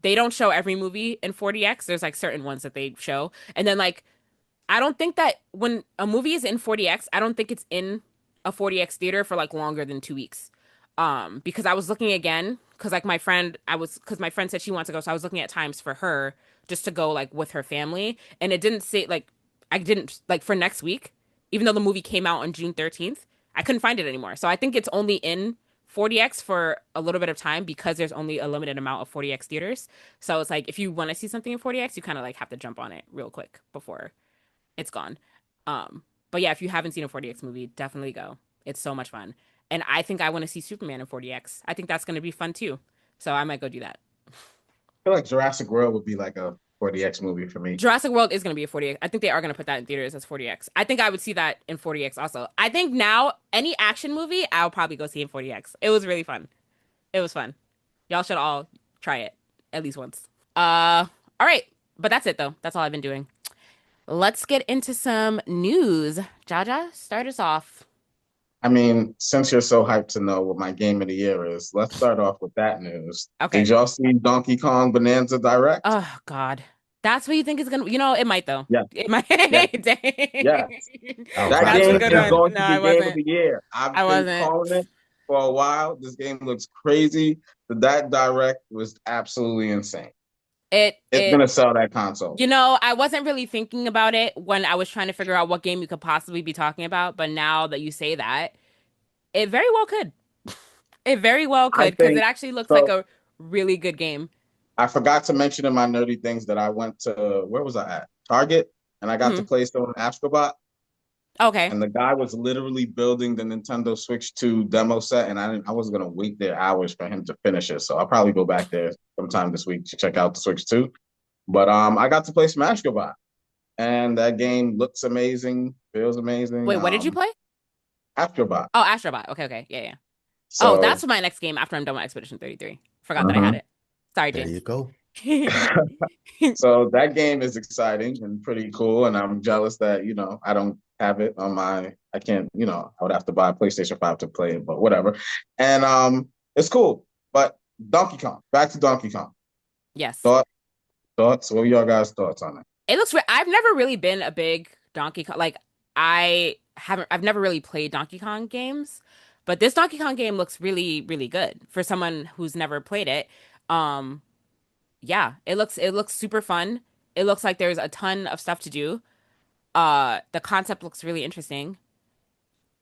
They don't show every movie in 40X. There's like certain ones that they show. And then like I don't think that when a movie is in 40X, I don't think it's in a 40X theater for like longer than 2 weeks. Because I was looking again, because like because my friend said she wanted to go, so I was looking at times for her just to go like with her family, and it didn't say like I didn't like for next week, even though the movie came out on June 13th, I couldn't find it anymore. So I think it's only in 40X for a little bit of time because there's only a limited amount of 40X theaters. So it's like if you want to see something in 40X, you kind of like have to jump on it real quick before it's gone. But yeah, if you haven't seen a 40X movie, definitely go. It's so much fun. And I think I want to see Superman in 40X. I think that's going to be fun too. So I might go do that. I feel like Jurassic World would be like a 40X movie for me. Jurassic World is going to be a 40X. I think they are going to put that in theaters as 40X. I think I would see that in 40X also. I think now any action movie, I'll probably go see in 40X. It was really fun. It was fun. Y'all should all try it at least once. All right. But that's it though. That's all I've been doing. Let's get into some news. Jaja, start us off. I mean, since you're so hyped to know what my game of the year is, let's start off with that news. Did Okay. y'all see Donkey Kong Bonanza Direct? Oh God. That's what you think is gonna, it might though. Yes, It might. yes, yes. Dang. I was That hyped That's for a game that good is game. one. going No, to be I game of wasn't. the year. I I've been wasn't. calling it for a while. This game looks crazy. That Direct was absolutely insane. It It's it gonna sell that console. I wasn't really thinking about it when I was trying to figure out what game you could possibly be talking about, but now that you say that, it very well could. It very well I could, because it think actually looks like so. a really good game. I forgot to mention in my nerdy things that I went to, where was I at? Target, and I got to Mhm. play some Astrobot. Okay. And the guy was literally building the Nintendo Switch 2 demo set, and I was gonna wait there hours for him to finish it. So I'll probably go back there sometime this week to check out the Switch 2. But I got to play Smash Go, and that game looks amazing, feels amazing. Wait, what did you play? Astrobot. Oh, Astrobot. Okay, okay. Yeah, yeah. Oh, So that's my next game after I'm done with Expedition 33. Forgot that I had uh-huh. it. Sorry, There you James. go. So that game is exciting and pretty cool, and I'm jealous that I don't have it on my. I can't. I would have to buy a PlayStation 5 to play it, but whatever. And it's cool. But Donkey Kong, back to Donkey Kong. Yes. Thought thoughts. What are y'all guys' thoughts on it? It looks I've never really been a big Donkey Kong like I've never really played Donkey Kong games, but this Donkey Kong game looks really really good for someone who's never played it. Um yeah, it looks super fun. It looks like there's a ton of stuff to do. The concept looks really interesting.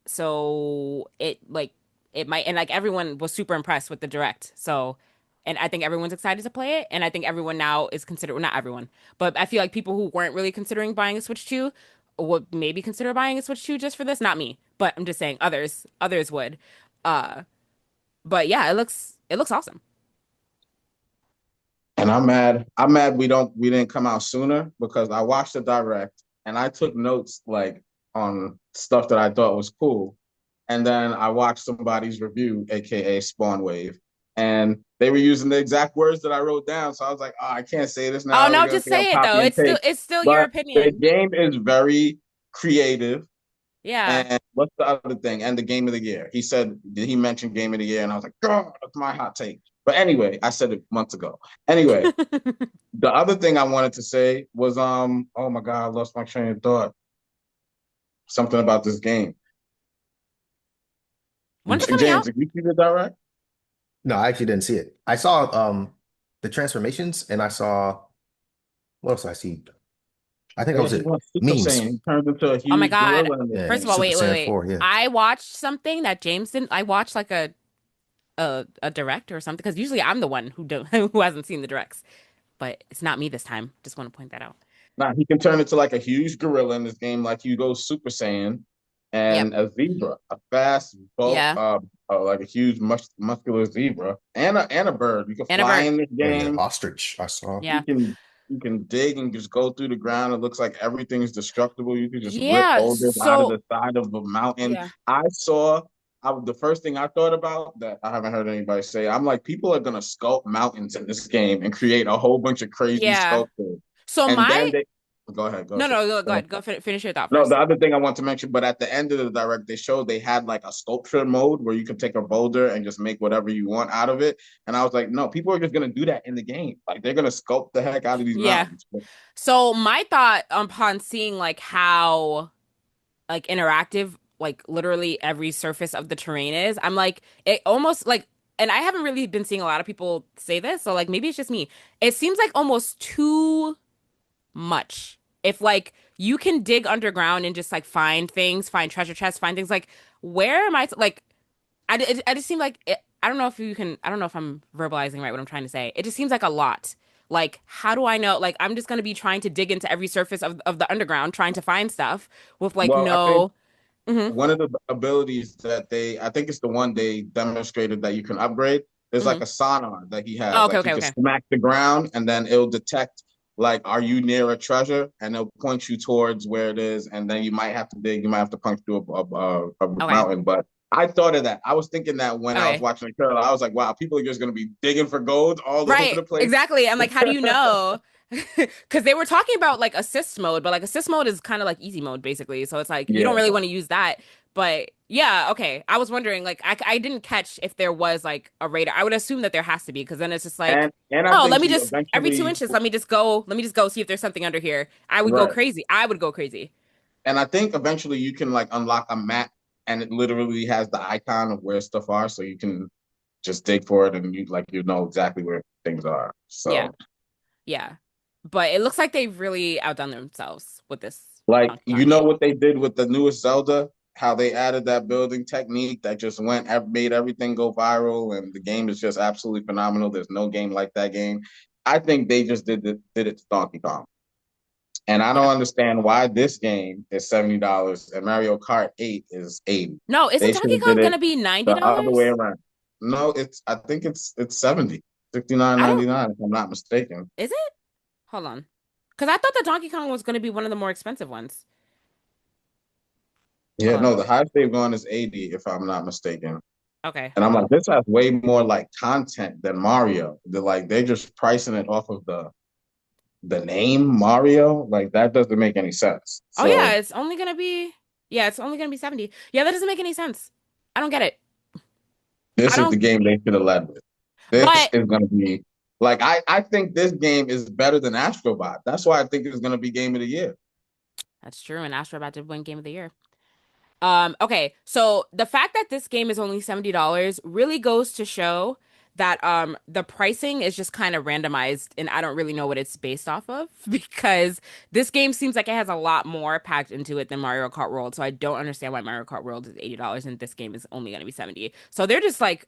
So it might and like everyone was super impressed with the direct. So and I think everyone's excited to play it. And I think everyone now is considered well, not everyone, but I feel like people who weren't really considering buying a Switch 2 would maybe consider buying a Switch 2 just for this. Not me, but I'm just saying others would. Uh but yeah, it looks awesome. And I'm mad. I'm mad we didn't come out sooner because I watched the direct and I took notes like on stuff that I thought was cool. And then I watched somebody's review, aka Spawn Wave, and they were using the exact words that I wrote down. So I was like, oh, I can't say this Oh now. They're no, gonna just think I'm say it though. copy and paste. It's still your But the opinion. game is very creative. Yeah. And what's the other thing? And the game of the year. He said, did he mention game of the year? And I was like, God, that's my hot take. But anyway, I said it months ago. Anyway, the other thing I wanted to say was oh my God, I lost my train of thought. Something about this game. When's it coming James, out? did you see the direct? No, I actually didn't see it. I saw the transformations and I saw what else did I see? I think that Yeah, was he it. went Super Saiyan. Memes. He turned into a Oh my huge God. gorilla in the Yeah, First of game. all, Super wait, wait, Saiyan wait. 4, yeah. I watched something that James didn't. I watched like a direct or something because usually I'm the one who don't who hasn't seen the directs, but it's not me this time. Just want to point that out. Now he can turn into like a huge gorilla in this game, like you go Super Saiyan, Yep. and a zebra, a fast bulk, Yeah. like a huge muscular zebra, and a bird. You can And a fly bird. in this Oh yeah, game. ostrich. I saw. You Yeah. can you can dig and just go through the ground. It looks like everything's destructible. You can just rip Yeah. boulders out of So the side of a mountain. yeah. I saw. The first thing I thought about that I haven't heard anybody say, I'm like, people are gonna sculpt mountains in this game and create a whole bunch of crazy Yeah. sculptures. So And then my they go ahead, go no ahead. no go ahead finish your thought No, the first. other thing I want to mention, but at the end of the direct, they showed they had like a sculpture mode where you could take a boulder and just make whatever you want out of it. And I was like, no, people are just gonna do that in the game. Like they're gonna sculpt the heck out of these Yeah. mountains. So my thought upon seeing like how like interactive like literally every surface of the terrain is, I'm like it almost like and I haven't really been seeing a lot of people say this, so like maybe it's just me. It seems like almost too much. If like you can dig underground and just like find things, find treasure chests, find things like where am I like I just seem like I don't know if you can I don't know if I'm verbalizing right what I'm trying to say. It just seems like a lot. Like how do I know like I'm just gonna be trying to dig into every surface of the underground trying to find stuff with like Well, I think no mm-hmm, one of the abilities that I think it's the one they demonstrated that you can upgrade. There's mm-hmm. like a sonar that he Oh, has. okay, Like he okay, can okay. smack the ground and then it'll detect like, are you near a treasure? And it'll point you towards where it is. And then you might have to dig. You might have to punch through a Okay. mountain. But I thought of that. I was thinking that when I was Okay. watching the trailer, I was like, wow, people are just going to be digging for gold all over Right. the place. Exactly. I'm like, how do you know? Because they were talking about like assist mode, but like assist mode is kind of like easy mode basically. So it's like you don't Yeah. really want to use that. But yeah, okay. I was wondering, like, I didn't catch if there was like a radar. I would assume that there has to be because then it's just like, And I oh, think let me you just every two eventually, inches, let me just go see if there's something under here. I would go right. crazy. I would go crazy. And I think eventually you can like unlock a map and it literally has the icon of where stuff are. So you can just dig for it and you know exactly where things are. Yeah, So yeah. But it looks like they've really outdone themselves with this like Donkey you Kong know game. what they did with the newest Zelda, how they added that building technique that just made everything go viral and the game is just absolutely phenomenal. There's no game like that game. I think they just did it to Donkey Kong. And I don't Yeah. understand why this game is $70 and Mario Kart 8 is 80. No, isn't They should Donkey have did Kong it gonna be the other way $90? around. No, I think it's 70. Sixty nine I don't, ninety nine if I'm not mistaken. is it? Hold on. Because I thought the Donkey Kong was gonna be one of the more expensive ones. Hold Yeah, on. no, the highest they've gone is 80 if I'm not mistaken. Okay, And hold I'm like, on. this has way more like content than Mario. They're just pricing it off of the name Mario. Like that doesn't make any sense. Oh yeah, So it's only gonna be 70. Yeah, that doesn't make any sense. I don't get it. I this is the don't, game they should have led with. This but is gonna be like I think this game is better than Astrobot. That's why I think it's gonna be game of the year. that's true, and Astro about to win Game of the Year. Okay, so the fact that this game is only $70 really goes to show that the pricing is just kind of randomized and I don't really know what it's based off of because this game seems like it has a lot more packed into it than Mario Kart World. So I don't understand why Mario Kart World is $80 and this game is only going to be 70. So they're just like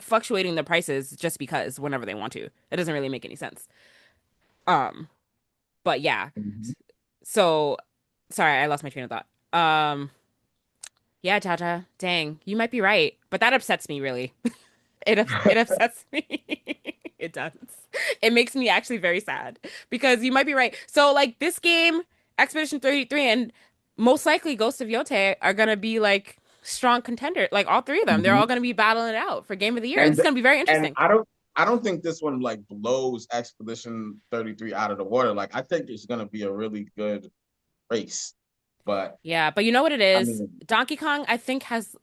fluctuating the prices just because whenever they want to. It doesn't really make any sense. Um, but yeah. Mhm. So sorry, I lost my train of thought. Yeah, Jaja, dang, you might be right, but that upsets me really. It upsets me. It does. It makes me actually very sad because you might be right. So like this game, Expedition 33 and most likely Ghost of Yote are gonna be like strong contender. Like all three of them, they're all Mhm. gonna be battling it out for Game of the Year. And And it's gonna be very and interesting. I don't think this one like blows Expedition 33 out of the water. Like I think it's gonna be a really good race. But Yeah, but you know what it I is? mean, Donkey Kong, I think, has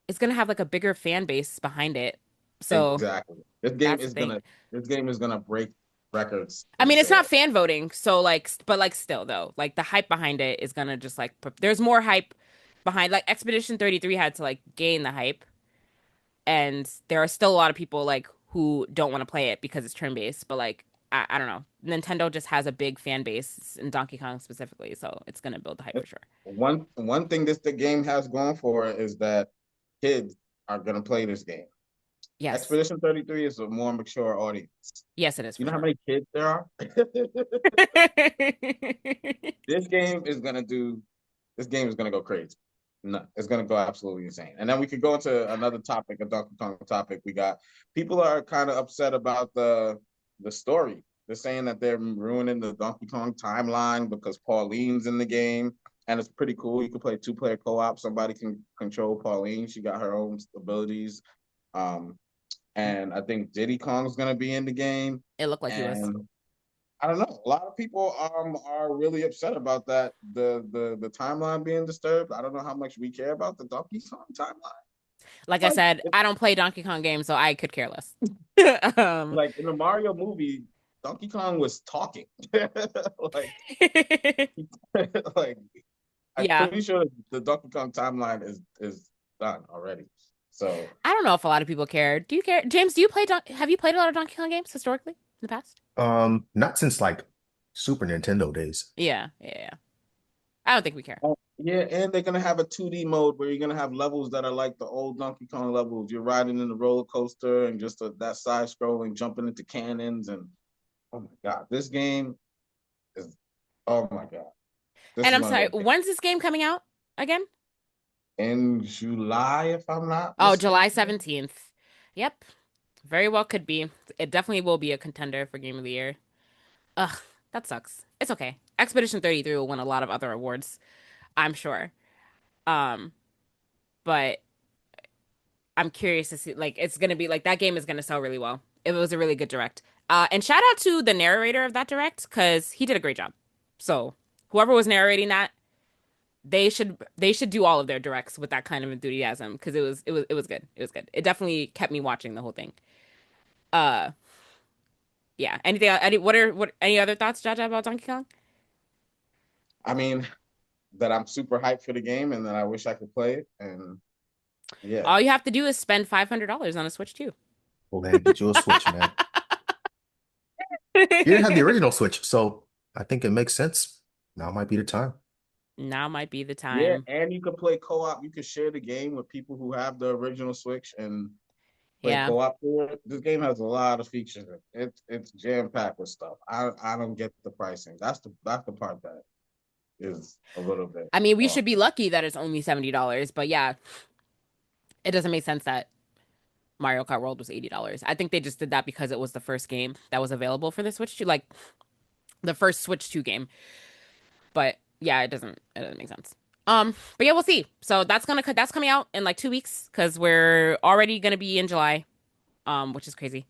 is gonna have like a bigger fan base behind it. So exactly. that's the thing. This game is gonna break records I in mean, it's not sales. fan voting, so like, but like, still though, like the hype behind it is gonna just like, there's more hype behind. Like Expedition 33 had to like gain the hype, and there are still a lot of people like who don't want to play it because it's turn-based. But like, I don't know, Nintendo just has a big fan base in Donkey Kong specifically, so it's gonna build the hype for sure. One thing this the game has going for it is that kids are gonna play this game. Yes, Expedition 33 is a more mature audience. yes, it is You for know how sure. many kids there are? This game is gonna do. This game is gonna go crazy. No, it's gonna go absolutely insane. And then we could go into another topic, a Donkey Kong topic. We got people are kind of upset about the story. They're saying that they're ruining the Donkey Kong timeline because Pauline's in the game, and it's pretty cool. You can play two-player co-op. Somebody can control Pauline. She got her own abilities. Um, and I think Diddy Kong's gonna be in the game. It looked like he was. And I don't know. A lot of people are really upset about that. The timeline being disturbed. I don't know how much we care about the Donkey Kong timeline. Like I Like said, I don't play Donkey Kong games, so I could care less. Um, like in the Mario movie, Donkey Kong was talking. like like I'm yeah. pretty sure the Donkey Kong timeline is done already. So I don't know if a lot of people care. Do you care? James, do you play have you played a lot of Donkey Kong games historically in the past? Not since like Super Nintendo days. Yeah. I don't think we care. yeah, and they're gonna have a 2D mode where you're gonna have levels that are like the old Donkey Kong levels. You're riding in the roller coaster and just that side scrolling, jumping into cannons, and oh my god, this game is oh my god, this And is I'm one of sorry, those games. when's this game coming out again? In July, if I'm not Oh, July mistaken. 17th. Yep. Very well could be. It definitely will be a contender for Game of the Year. Ugh, that sucks. It's okay. Expedition 33 will win a lot of other awards, I'm sure. Um, but I'm curious to see like it's gonna be like that game is gonna sell really well. It was a really good direct. And shout out to the narrator of that direct because he did a great job. So whoever was narrating that, they should do all of their directs with that kind of enthusiasm because it was good. It was good. It definitely kept me watching the whole thing. Uh, yeah. Anything? Any other thoughts, Jaja, about Donkey Kong? I mean, that I'm super hyped for the game and that I wish I could play it. And yeah, All you have to do is spend $500 on a Switch too. Go ahead, get you a Switch, man. You didn't have the original Switch, so I think it makes sense. Now might be the time. Now might be the yeah, time. and you could play co-op. You could share the game with people who have the original Switch, and play Yeah. co-op through it. This game has a lot of features. It's jam packed with stuff. I don't get the pricing. That's the part that is a little bit I mean, we off. should be lucky that it's only $70, but yeah, it doesn't make sense that Mario Kart World was $80. I think they just did that because it was the first game that was available for the Switch 2, like the first Switch 2 game. But yeah, it doesn't make sense. But yeah, we'll see. So that's coming out in like 2 weeks because we're already gonna be in July, which is crazy.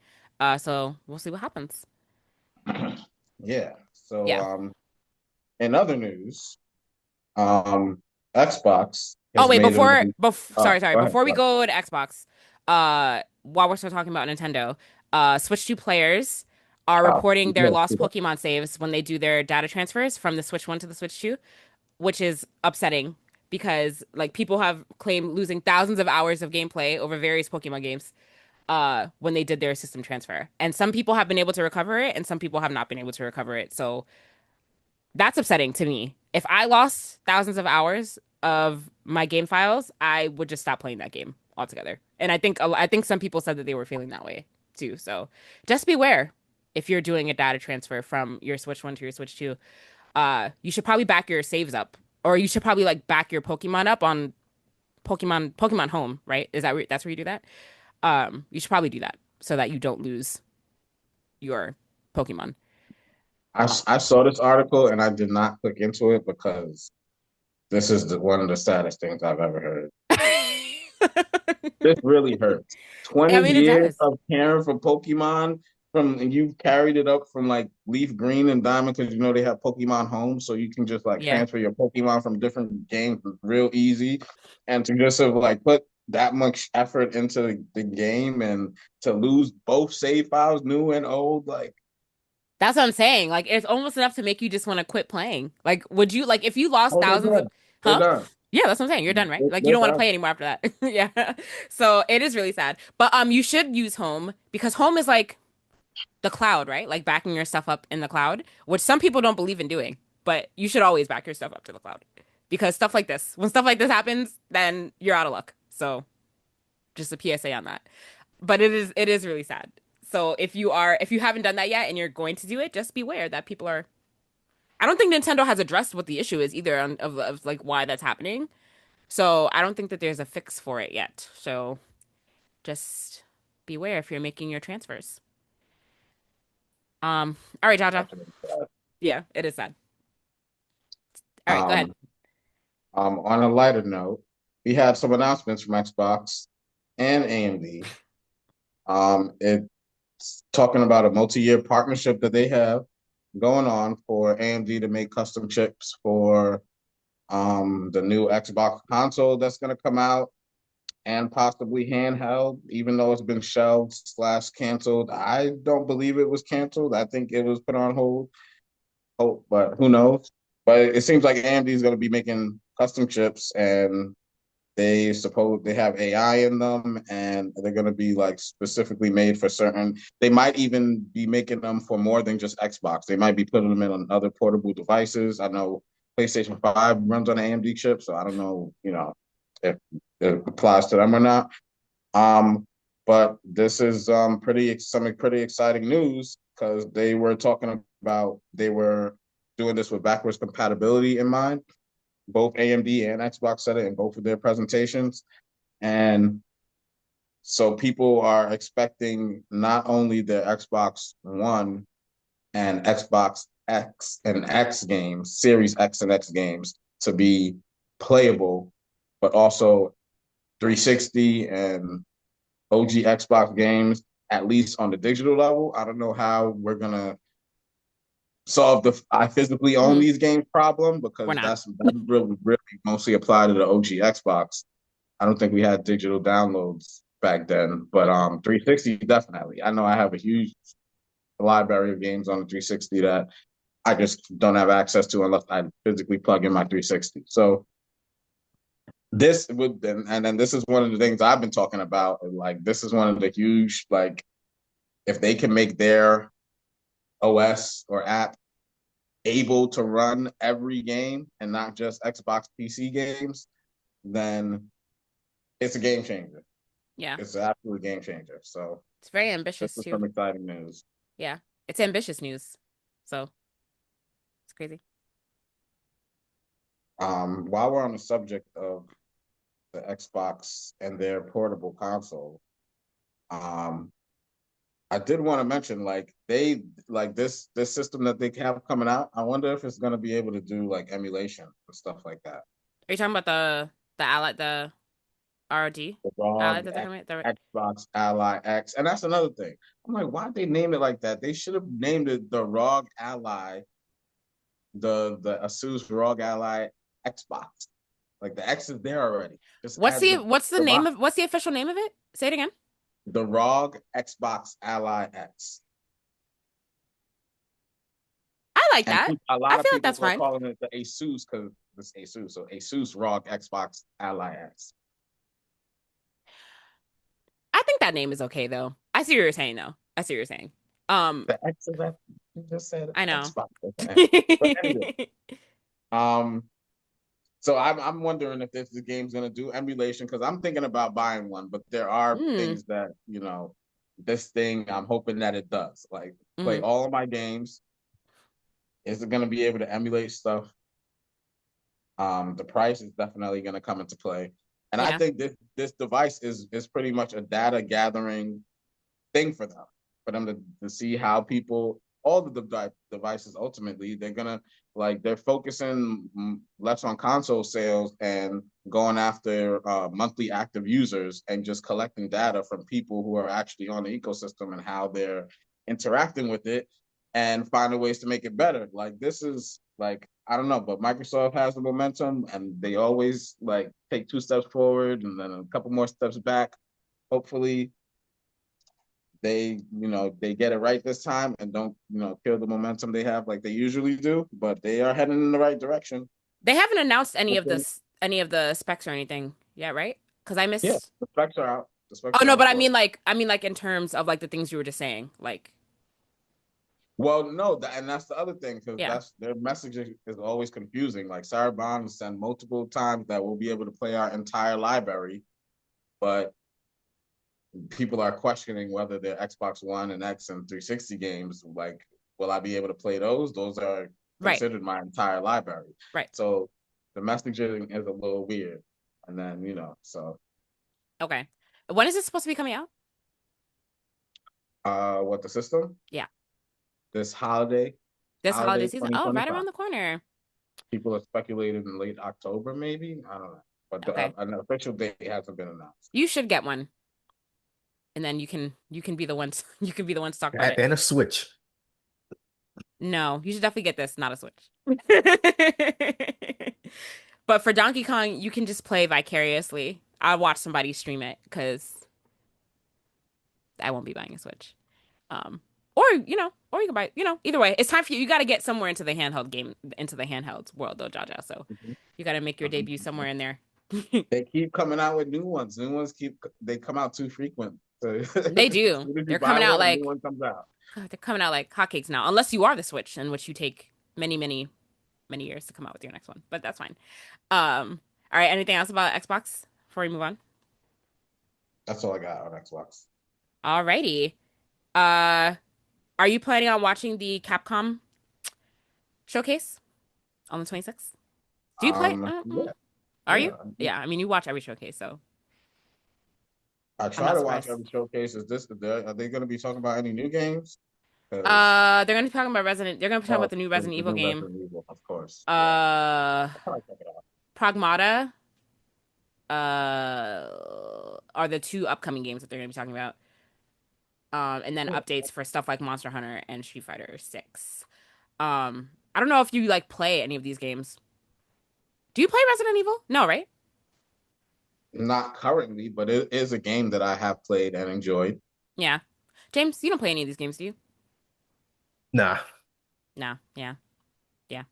So we'll see what happens. Yeah. So Yeah. in other news, Xbox Oh has wait, made an sorry. go ahead. Before we go to Xbox, while we're still talking about Nintendo, Switch 2 players are reporting their lost Pokemon saves when they do their data transfers from the Switch 1 to the Switch 2, which is upsetting because like people have claimed losing thousands of hours of gameplay over various Pokemon games when they did their system transfer. And some people have been able to recover it and some people have not been able to recover it. So that's upsetting to me. If I lost thousands of hours of my game files, I would just stop playing that game altogether. And I think some people said that they were feeling that way too. So just beware if you're doing a data transfer from your Switch 1 to your Switch 2. You should probably back your saves up, or you should probably like back your Pokemon up on Pokemon Home, right? That's where you do that? You should probably do that so that you don't lose your Pokemon. I saw this article and I did not click into it because this is one of the saddest things I've ever heard. This really hurts. I 20 mean, it years does. of caring for Pokemon and you've carried it up from like Leaf Green and Diamond because you know they have Pokemon Home, so you can just like Yeah. transfer your Pokemon from different games real easy. And to just have like put that much effort into the game and to lose both save files, new and old, like That's what I'm saying. Like, it's almost enough to make you just want to quit playing. Like, would you like if you lost oh they're thousands of, done. They're huh? done. Yeah, that's what I'm saying. You're done, right? Like, you They're don't want to done. play anymore after that. Yeah. So it is really sad. But you should use Home because Home is like the cloud, right? Like backing your stuff up in the cloud, which some people don't believe in doing. But you should always back your stuff up to the cloud because when stuff like this happens, then you're out of luck. So just a PSA on that. But it is really sad. So if you haven't done that yet and you're going to do it, just beware that people are. I don't think Nintendo has addressed what the issue is either of like why that's happening. So I don't think that there's a fix for it yet. So just beware if you're making your transfers. All right, Jaja. Yeah, it is sad. All right, go ahead. Um, on a lighter note, we had some announcements from Xbox and AMD. It's talking about a multi-year partnership that they have going on for AMD to make custom chips for the new Xbox console that's going to come out and possibly handheld, even though it's been shelved slash canceled. I don't believe it was canceled. I think it was put on hold. Oh, but who knows? But it seems like AMD is going to be making custom chips and they have AI in them and they're going to be like specifically made for certain. They might even be making them for more than just Xbox. They might be putting them in on other portable devices. I know PlayStation 5 runs on an AMD chip, so I don't know, if it applies to them or not. But this is some pretty exciting news because they were talking about they were doing this with backwards compatibility in mind. Both AMD and Xbox said it in both of their presentations. And so people are expecting not only the Xbox One and Xbox X and X games, Series X and X games to be playable, but also 360 and OG Xbox games, at least on the digital level. I don't know how we're going to solve the I physically own Hmm. these games problem We're because not. that really mostly apply to the OG Xbox. I don't think we had digital downloads back then, but 360 definitely. I know I have a huge library of games on the 360 that I just don't have access to unless I physically plug in my 360. So this would and then this is one of the things I've been talking about. Like this is one of the huge like if they can make their OS or app able to run every game and not just Xbox PC games, then it's a game changer. Yeah. It's an absolute game changer. So It's very this ambitious is too. some exciting news. Yeah. It's ambitious news. So it's crazy. While we're on the subject of the Xbox and their portable console, um, I did want to mention like they like this system that they have coming out. I wonder if it's gonna be able to do like emulation and stuff like that. Are you talking about the Ally the ROG The Ally ROG that they're coming with? Xbox Ally X, and that's another thing. I'm like, why'd they name it like that? They should have named it the ROG Ally, the Asus ROG Ally Xbox. Like the X is there already. Just add What's the the name box. of what's the official name of it? Say it again. The ROG Xbox Ally X. I like And that. a I lot of feel like people that's are fine. calling it the Asus because it's Asus. So Asus ROG Xbox Ally X. I think that name is okay though. I see what you're saying though. I see what you're saying. The X is that you just said I know. Xbox. But anyway, um, so I'm wondering if this the game's gonna do emulation because I'm thinking about buying one, but there are Mm, things that this thing I'm hoping that it does. Like play mm, all of my games. Is it gonna be able to emulate stuff? The price is definitely gonna come into play. And I yeah. think this device is pretty much a data gathering thing for them to see how people all the devices ultimately they're gonna like they're focusing less on console sales and going after monthly active users and just collecting data from people who are actually on the ecosystem and how they're interacting with it and finding ways to make it better. Like this is like I don't know, but Microsoft has the momentum and they always like take 2 steps forward and then a couple more steps back. Hopefully they get it right this time and don't kill the momentum they have like they usually do, but they are heading in the right direction. They haven't announced Okay. any of the specs or anything yet, right? Because I Yeah, missed. the specs are out. The specs Oh are no, but out for it. I mean like in terms of like the things you were just saying, like Well, no, and that's the other thing because yeah, that's their messaging is always confusing. Like Sarah Bond sent multiple times that we'll be able to play our entire library, but people are questioning whether they're Xbox One and X and 360 games. Like, will I be able to play those? Those are right, considered my entire library. right, So the messaging is a little weird. And then, so okay. When is this supposed to be coming out? what the system? Yeah, This holiday, this holiday holiday season. Oh, right 2025. around the corner. People are speculating in late October, maybe. I don't know. But Okay, an official date hasn't been announced. you should get one, and then you can be the ones you can be the ones to talk about it. And a Switch. No, you should definitely get this, not a Switch. But for Donkey Kong, you can just play vicariously. I'll watch somebody stream it because I won't be buying a Switch. Or or you can buy, either way, it's time for you. You got to get somewhere into the handheld game, into the handheld world, though, Jaja. So Mhm. you got to make your debut Mhm. somewhere in there. They keep coming out with new ones. New ones they come out too frequent. So as They do. soon as you They're buy coming out one, a new like one comes out. they're coming out like hotcakes now, unless you are the Switch, in which you take many years to come out with your next one. But that's fine. All right. Anything else about Xbox before we move on? That's all I got on Xbox. Alrighty. Uh, are you planning on watching the Capcom showcase on the 26th? Do you play? Yeah, Are you? yeah. Yeah, I mean, you watch every showcase, so I I'm try not to watch surprised. every showcase. Are they going to be talking about any new games? Because They're gonna be talking about Resident. They're gonna be talking about the new Resident the Evil new game. Resident Evil, of course. Yeah, Uh, I'll probably check it out. Pragmata. Are the two upcoming games that they're gonna be talking about. And then Yeah. updates for stuff like Monster Hunter and Street Fighter 6. I don't know if you like play any of these games. Do you play Resident Evil? No, right? Not currently, but it is a game that I have played and enjoyed. Yeah. James, you don't play any of these games, do you? Nah. No. Yeah. Yeah.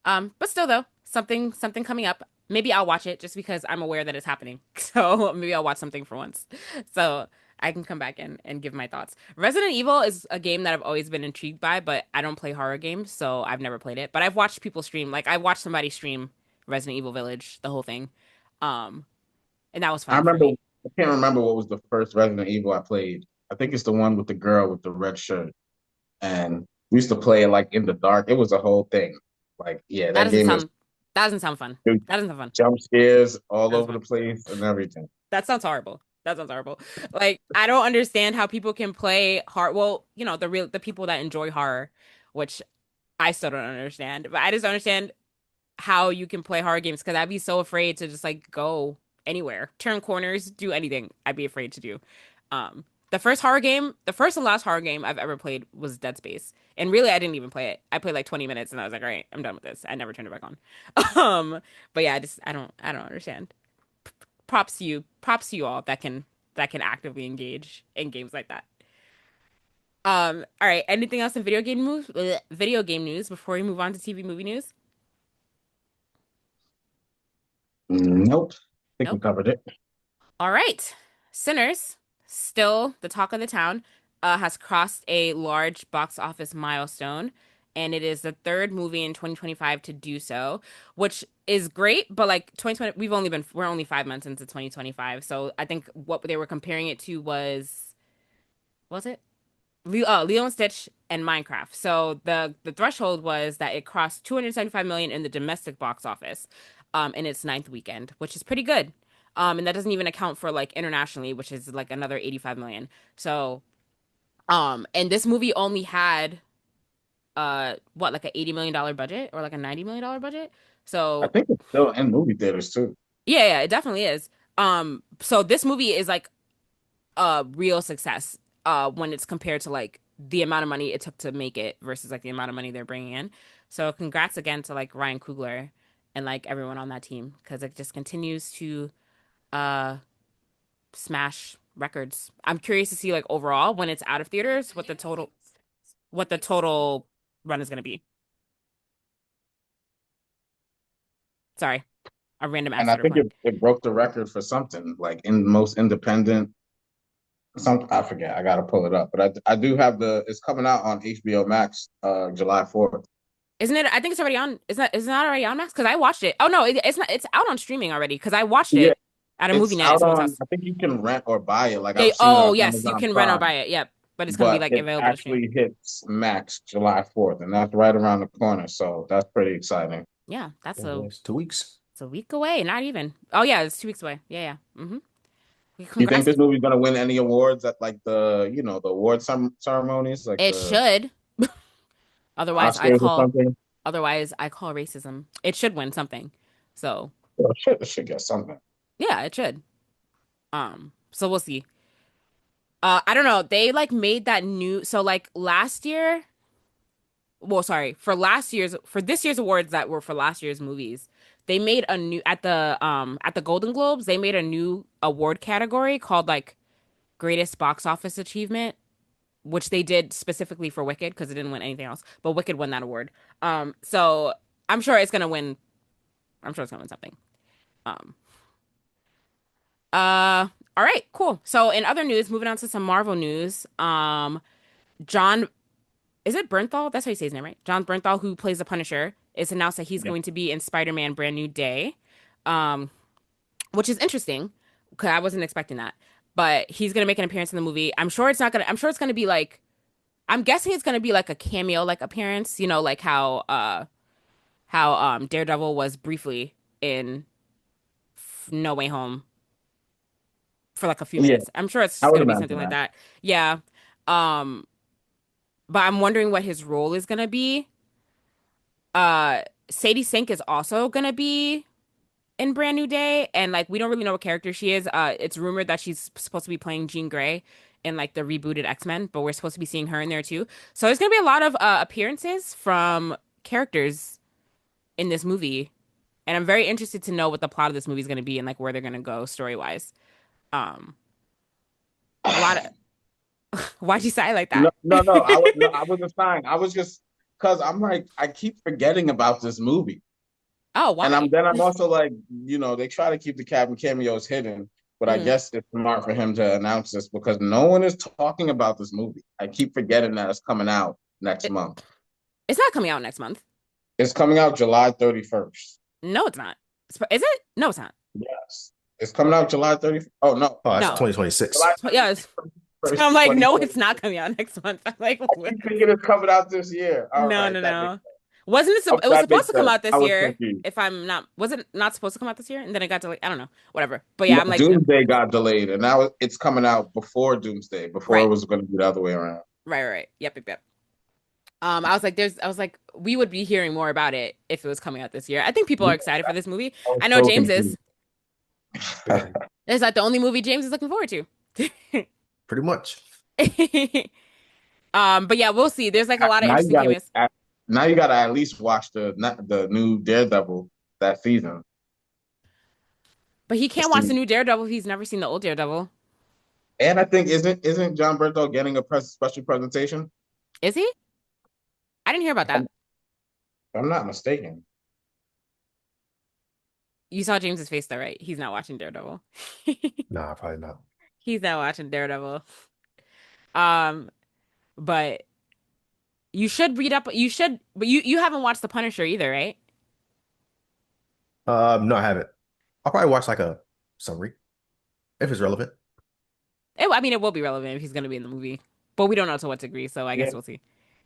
But still though, something coming up. Maybe I'll watch it just because I'm aware that it's happening. So maybe I'll watch something for once. So I can come back and give my thoughts. Resident Evil is a game that I've always been intrigued by, but I don't play horror games, so I've never played it. But I've watched people stream, like I watched somebody stream Resident Evil Village, the whole thing. Um, and that was I fun for remember me. I can't remember what was the first Resident Evil I played. I think it's the one with the girl with the red shirt. And we used to play it like in the dark. It was a whole thing. Like, yeah, That that doesn't game is sound that doesn't sound fun. That doesn't sound fun. jump scares all That doesn't over fun. the place and everything. That sounds horrible. That sounds horrible. Like, I don't understand how people can play horror. Well, the people that enjoy horror, which I still don't understand. But I just don't understand how you can play horror games because I'd be so afraid to just like go anywhere, turn corners, do anything. I'd be afraid to do. The first and last horror game I've ever played was Dead Space. And really, I didn't even play it. I played like 20 minutes and I was like, all right, I'm done with this. I never turned it back on. But yeah, I don't understand. Props to you all that can actively engage in games like that. All right. Anything else in video game news before we move on to TV movie news? Nope. I think we Nope. covered it. All right. Sinners, still the talk of the town, has crossed a large box office milestone, and it is the third movie in 2025 to do so, which is great. But like 2020, we're only 5 months into 2025, so I think what they were comparing it to was it Lilo and Stitch and Minecraft. So the threshold was that it crossed 275 million in the domestic box office, in its ninth weekend, which is pretty good. And that doesn't even account for like internationally, which is like another 85 million. So, and this movie only had what, like a $80 million budget or like a $90 million budget. I So think it's still in movie theaters too. yeah, it definitely is. So this movie is like a real success when it's compared to like the amount of money it took to make it versus like the amount of money they're bringing in. So congrats again to like Ryan Coogler and like everyone on that team because it just continues to uh smash records. I'm curious to see like overall when it's out of theaters what the total run is going to be. Sorry, a random ad And I started think playing. it broke the record for something like in most independent. Some I forget. I gotta pull it up, but I do have it's coming out on HBO Max July 4th. Isn't it? I think it's already on. Is it not already on Max? Because I watched it. Oh no, it's not. It's out on streaming already. Because I watched Yeah, it at a movie it's night at out someone's on. house. I think you can rent or buy it. Like Yeah. I've seen it Oh on yes, you Amazon can rent or buy Prime, it. Yep. But it's gonna be but like it available to stream. actually hits Max July 4th, and that's right around the corner. So that's pretty exciting. Yeah, that's Yeah, a it's 2 weeks. it's a week away. Not even. Oh yeah, it's 2 weeks away. Yeah, yeah. You think Congrats. this movie's gonna win any awards at like the award ceremonies, like It the should. Otherwise, I Oscars or call. something? Otherwise, I call racism. It should win something. So Well, it should get something. yeah, it should. So we'll see. I don't know. They like made that new. So like last year. Well, sorry, for this year's awards that were for last year's movies, they made a new at the Golden Globes, they made a new award category called like greatest box office achievement, which they did specifically for Wicked because it didn't win anything else, but Wicked won that award. So I'm sure it's gonna win. I'm sure it's gonna win something. Um, all right, cool. So in other news, moving on to some Marvel news. John is it Bernthal? That's how you say his name, right? John Bernthal, who plays the Punisher, it's announced that he's Yeah. going to be in Spider-Man Brand New Day, um, which is interesting because I wasn't expecting that. But he's gonna make an appearance in the movie. I'm sure it's not gonna. I'm sure it's gonna be like. I'm guessing it's gonna be like a cameo like appearance. Like how Daredevil was briefly in No Way Home for like a few Yeah, minutes. I'm sure it's I just would gonna be imagine something like that. that. Yeah. Um, but I'm wondering what his role is gonna be. Sadie Sink is also gonna be in Brand New Day, and like we don't really know what character she is. It's rumored that she's supposed to be playing Jean Grey in like the rebooted X-Men, but we're supposed to be seeing her in there too. So there's gonna be a lot of appearances from characters in this movie, and I'm very interested to know what the plot of this movie is gonna be and like where they're gonna go story wise. Um, a lot of why'd you sigh like No, that? no, no. No, I wasn't sighing. I was just because I'm like I keep forgetting about this movie, Oh, and why? I'm also like they try to keep the cabin cameos hidden, but I Mm. guess it's smart for him to announce this because no one is talking about this movie. I keep forgetting that it's coming out next It, month. it's not coming out next month. It's coming out July 31st. No, it's not. Is it? No, it's not. Yes. It's coming out July 30th. Oh no, Oh, that's No. 2026. July Yeah, 31st, I'm like, no, it's 2020. not coming out next month. I'm like, I what? keep thinking it's coming out this year. All No, right, no, that makes no. Wasn't it? sense. It was That supposed makes to come sense. out I this was year. confused. If I'm not, was it not supposed to come out this year? And then it got delayed. I don't know. Whatever. But yeah, No, I'm like, Doomsday got delayed, and now it's coming out before Doomsday. Before it right, was going to be the other way around. right. Yep, yep, yep. I was like, we would be hearing more about it if it was coming out this year. I think people are excited for this movie. I was I know so James is. confused. Very, Is that the only movie James is looking forward to? pretty much. But yeah, we'll see. There's like a lot of Now you interesting got cameos. to. Now you got to at least watch the new Daredevil that season. But he can't watch the new Daredevil if he's never seen the old Daredevil. And I think isn't John Berto getting a special presentation? Is he? I didn't hear about that. If I'm not mistaken. You saw James's face though, right? He's not watching Daredevil. Nah, probably not. He's not watching Daredevil. Um, but you should read up. You should, but you haven't watched The Punisher either, right? No, I haven't. I'll probably watch like a summary if it's relevant. I mean, it will be relevant if he's going to be in the movie, but we don't know to what degree. So I Yeah, guess we'll see.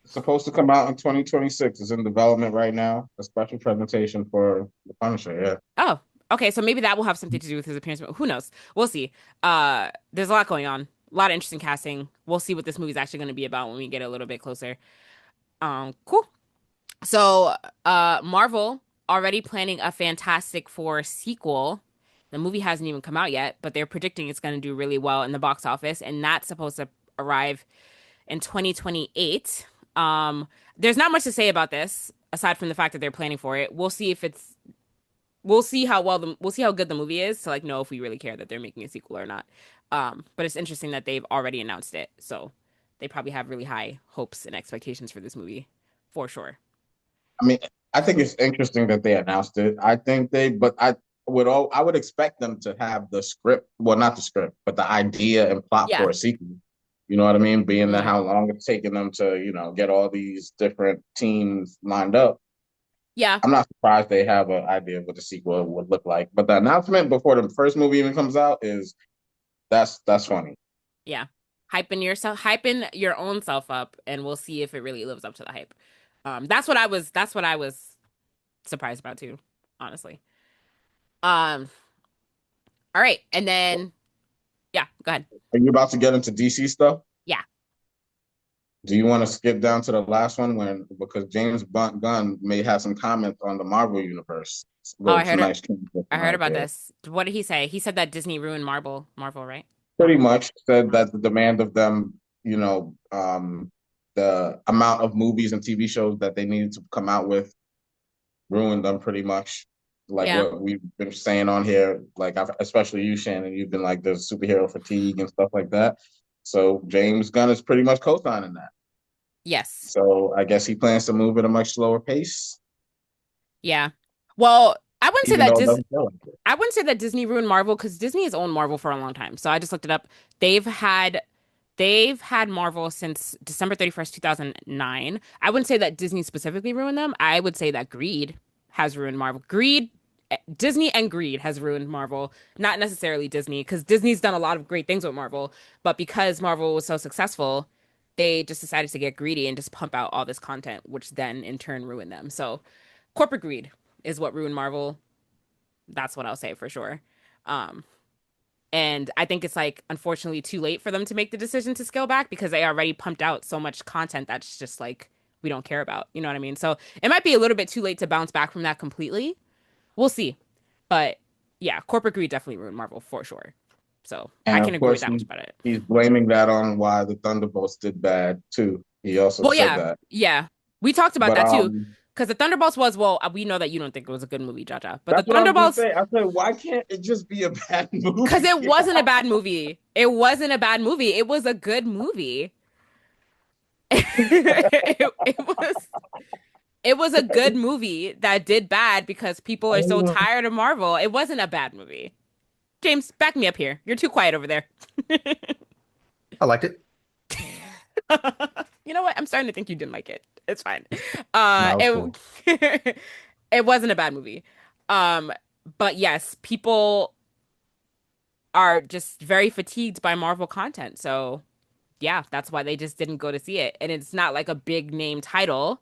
it's supposed to come out in 2026. It's in development right now. A special presentation for the Punisher. Yeah. Oh, okay. So maybe that will have something to do with his appearance. But who knows? We'll see. There's a lot going on. A lot of interesting casting. We'll see what this movie's actually going to be about when we get a little bit closer. Cool. So, Marvel already planning a Fantastic Four sequel. The movie hasn't even come out yet, but they're predicting it's going to do really well in the box office, and that's supposed to arrive in 2028. There's not much to say about this aside from the fact that they're planning for it. We'll see how we'll see how good the movie is to like know if we really care that they're making a sequel or not. But it's interesting that they've already announced it, so they probably have really high hopes and expectations for this movie, for sure. I mean, I think it's interesting that they announced it. But I would expect them to have the script, well, not the script, but the idea and plot Yeah. for a sequel. You know what I mean? Being that Mhm. how long it's taken them to, get all these different teams lined up. Yeah. I'm not surprised they have an idea of what the sequel would look like. But the announcement before the first movie even comes out is that's funny. Yeah. Hyping your own self up, and we'll see if it really lives up to the hype. That's what I was surprised about too, honestly. Um, all right. And then yeah, go ahead. Are you about to get into DC stuff? Yeah. Do you want to skip down to the last one because James Gunn may have some comments on the Marvel universe? Oh, Wrote some nice things I heard right about there. this. What did he say? He said that Disney ruined Marvel, right? Pretty much said that the demand of them, the amount of movies and TV shows that they needed to come out with ruined them pretty much. Like Yeah. what we've been saying on here, like especially you, Shannon, you've been like there's superhero fatigue and stuff like that. So James Gunn is pretty much co-signing that. Yes. So I guess he plans to move at a much slower pace. Yeah. Well, I wouldn't say Even that though it doesn't feel like it. I wouldn't say that Disney ruined Marvel because Disney has owned Marvel for a long time. So I just looked it up. They've had Marvel since December 31st, 2009. I wouldn't say that Disney specifically ruined them. I would say that greed has ruined Marvel. Disney and greed has ruined Marvel. Not necessarily Disney, because Disney's done a lot of great things with Marvel, but because Marvel was so successful, they just decided to get greedy and just pump out all this content, which then in turn ruined them. So corporate greed is what ruined Marvel. That's what I'll say for sure. Um, and I think it's like unfortunately too late for them to make the decision to scale back because they already pumped out so much content that's just like we don't care about. You know what I mean? So it might be a little bit too late to bounce back from that completely. We'll see. But yeah, corporate greed definitely ruined Marvel for sure. So I And can of agree with course, that much about it. he's blaming that on why the Thunderbolts did bad too. He also Well, said yeah, that. yeah. We talked about But that too. Because the Thunderbolts was, well, we know that you don't think it was a good movie, Jaja. But the that's what I was gonna Thunderbolts, say. I said, why can't it just be a bad movie? because it wasn't a bad movie. It wasn't a bad movie. It was a good movie. It was a good movie that did bad because people are so tired of Marvel. It wasn't a bad movie. James, back me up here. You're too quiet over there. I liked it. You know what? I'm starting to think you didn't like it. It's fine. No, it was cool. It wasn't a bad movie. But yes, people are just very fatigued by Marvel content. So, yeah, that's why they just didn't go to see it. And it's not like a big name title.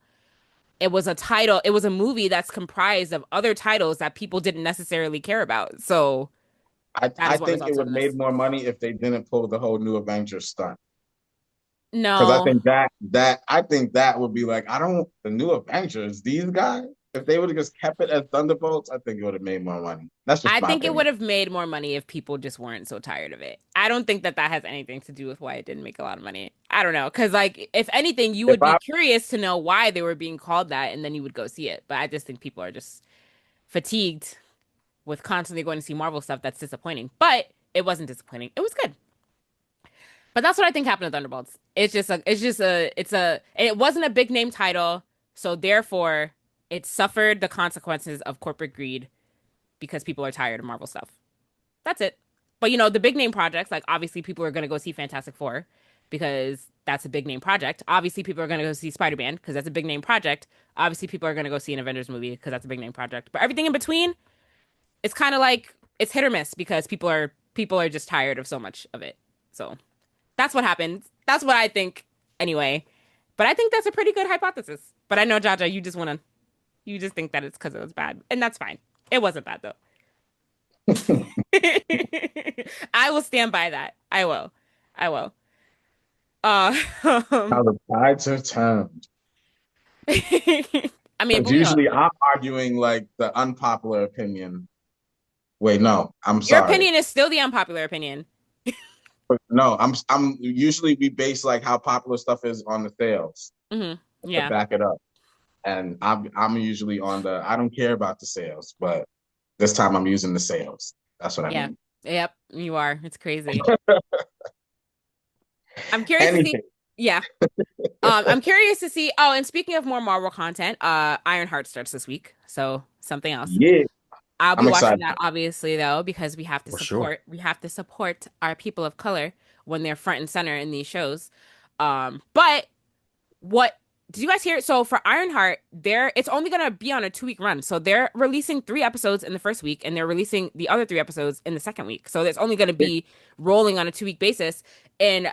It was a movie that's comprised of other titles that people didn't necessarily care about. So, that I is what think it resulted would in have this. made more money if they didn't pull the whole new Avengers stunt. Because I No. think that would be like, I don't the new Avengers, these guys, if they would have just kept it as Thunderbolts, I think it would have made more money. That's just I my think it opinion. would have made more money if people just weren't so tired of it. I don't think that that has anything to do with why it didn't make a lot of money. I don't know. Because, like, if anything, you If would be I curious to know why they were being called that, and then you would go see it. But I just think people are just fatigued with constantly going to see Marvel stuff that's disappointing. But it wasn't disappointing. It was good. But that's what I think happened to Thunderbolts. It wasn't a big name title. So therefore, it suffered the consequences of corporate greed because people are tired of Marvel stuff. That's it. But the big name projects, like obviously people are going to go see Fantastic Four because that's a big name project. Obviously people are going to go see Spider-Man because that's a big name project. Obviously people are going to go see an Avengers movie because that's a big name project. But everything in between, it's kind of like it's hit or miss because people are just tired of so much of it. So that's what happened. That's what I think anyway. But I think that's a pretty good hypothesis. But I know Jaja, you just think that it's because it was bad, and that's fine. It wasn't bad though. I will stand by that. I will. I will. Uh, how the tides have turned. I mean, Because but we all usually I'm arguing like the unpopular opinion. Wait, no, I'm your sorry. opinion is still the unpopular opinion. No, I'm usually we base like how popular stuff is on the sales to Yeah. back it up. And I'm usually on the I don't care about the sales, but this time I'm using the sales. That's what I Yeah. mean. Yep. You are. It's crazy. I'm curious to see. Anything. Yeah. I'm curious to see. Oh, and speaking of more Marvel content, Ironheart starts this week, so something else. Yeah, I'll be I'm watching excited. that obviously though because For sure. we have to support our people of color when they're front and center in these shows. But what did you guys hear? So for Ironheart, it's only gonna be on a 2 week run. So they're releasing 3 episodes in the first week, and they're releasing the other 3 episodes in the second week. So it's only gonna be rolling on a 2 week basis. And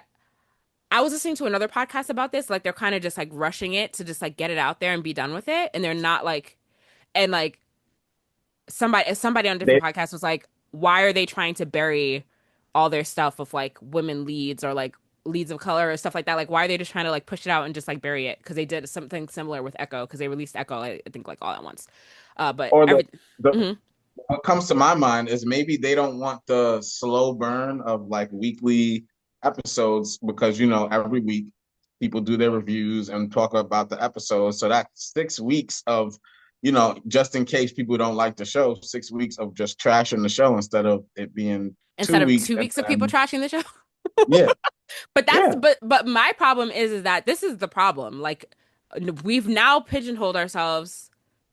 I was listening to another podcast about this, like they're kind of just like rushing it to just like get it out there and be done with it, and they're not like and like somebody on a They different podcast was like, why are they trying to bury all their stuff with like women leads or like leads of color or stuff like that? Like, why are they just trying to like push it out and just like bury it? Because they did something similar with Echo because they released Echo, I think, like all at once. But or every the mhm. what comes to my mind is maybe they don't want the slow burn of like weekly episodes because every week people do their reviews and talk about the episodes. So that's 6 weeks of just in case people don't like the show, 6 weeks of just trashing the show instead of it being two Instead of weeks 2 weeks of people trashing the show. yeah, But yeah. but my problem is that this is the problem. Like we've now pigeonholed ourselves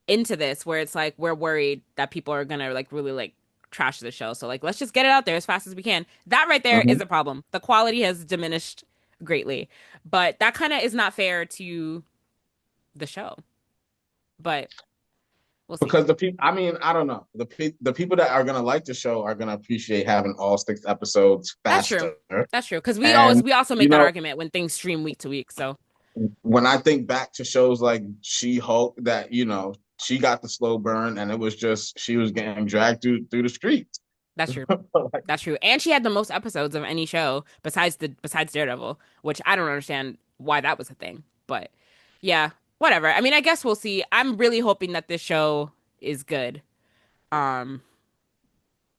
into this where it's like we're worried that people are gonna like really like trash the show. So like let's just get it out there as fast as we can. That right there is Mhm. a problem. The quality has diminished greatly. But that kind of is not fair to the show. But we'll see. Because the people, I mean, I don't know. The people that are gonna like the show are gonna appreciate having all 6 episodes That's true. faster. That's true. Because And we also you make that know, argument when things stream week to week. So when I think back to shows like She-Hulk, that she got the slow burn, and it was just she was getting dragged through the streets. that's true. Like, That's true. And she had the most episodes of any show besides Daredevil, which I don't understand why that was a thing. But yeah, whatever. I mean, I guess we'll see. I'm really hoping that this show is good. Um,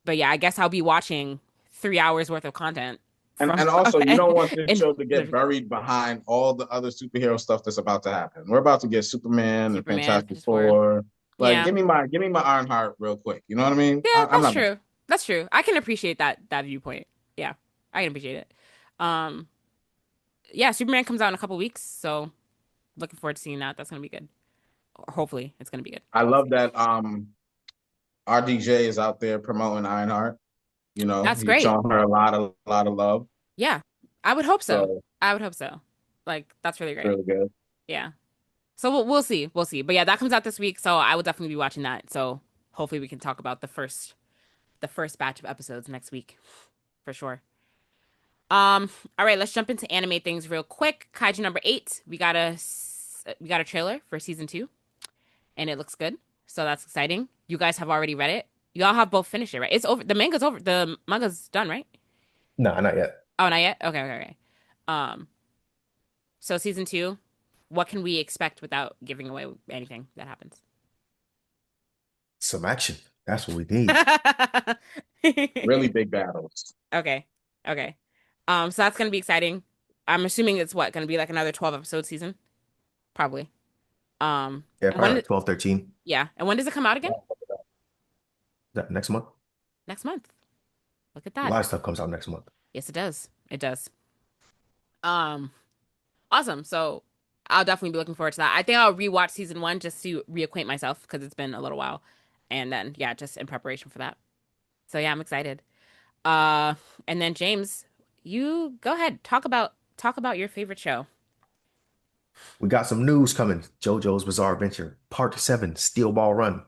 but yeah, I guess I'll be watching 3 hours worth of content from and also, you don't want this in show to get buried behind all the other superhero stuff that's about to happen. We're about to get Superman and Superman, Fantastic Fantastic Four. Four. Like, Yeah. give me my Ironheart real quick. You know what I mean? Yeah, I'm that's not. true. That's true. I can appreciate that viewpoint. Yeah. I can appreciate it. Um, yeah, Superman comes out in a couple weeks, so looking forward to seeing that. That's gonna be good. Or hopefully it's gonna be good. I We'll love see. that. RDJ is out there promoting Ironheart. That's He's great. showing her a lot of love. Yeah. I would hope so. So I would hope so. Like that's really great. really good. Yeah. So we'll see. We'll see. But yeah, that comes out this week, so I will definitely be watching that. So hopefully we can talk about the first batch of episodes next week. for sure. All right, let's jump into anime things real quick. Kaiju number 8. We got a trailer for season 2, and it looks good. So that's exciting. You guys have already read it. Y'all have both finished it, right? It's over. The manga's over. The manga's done, right? No, not yet. Oh, not yet? Okay, okay, okay. Um, so season 2, what can we expect without giving away anything that happens? Some action. That's what we need. Really big battles. Okay. Okay. So that's gonna be exciting. I'm assuming it's what, gonna be like another 12 episode season? Probably. Yeah, And probably when like 12, 13. yeah, and when does it come out again? That next month. Next month. Look at A that. lot of stuff comes out next month. Yes, it does. It does. Um, awesome. So I'll definitely be looking forward to that. I think I'll rewatch season 1 just to reacquaint myself because it's been a little while. And then yeah, just in preparation for that. So yeah, I'm excited. Uh, and then James, you go ahead. Talk about your favorite show. We got some news coming. JoJo's Bizarre Adventure, Part 7, Steel Ball Run.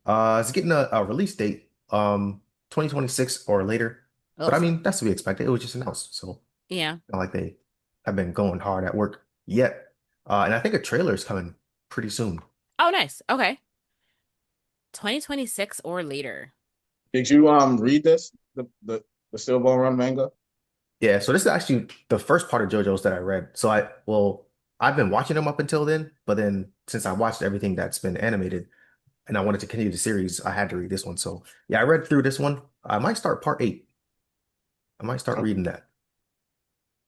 It's getting a release date, 2026 or later. But I Ugh. mean, that's to be expected. It was just announced, so Yeah. not like they have been going hard at work yet. And I think a trailer is coming pretty soon. Oh, nice. Okay. 2026 or later. Did you read this? The Steel Ball Run manga? Yeah, so this is actually the first part of JoJo's that I read. I've been watching them up until then, but then since I watched everything that's been animated and I wanted to continue the series, I had to read this one. So yeah, I read through this one. I might start part 8. I might start reading that.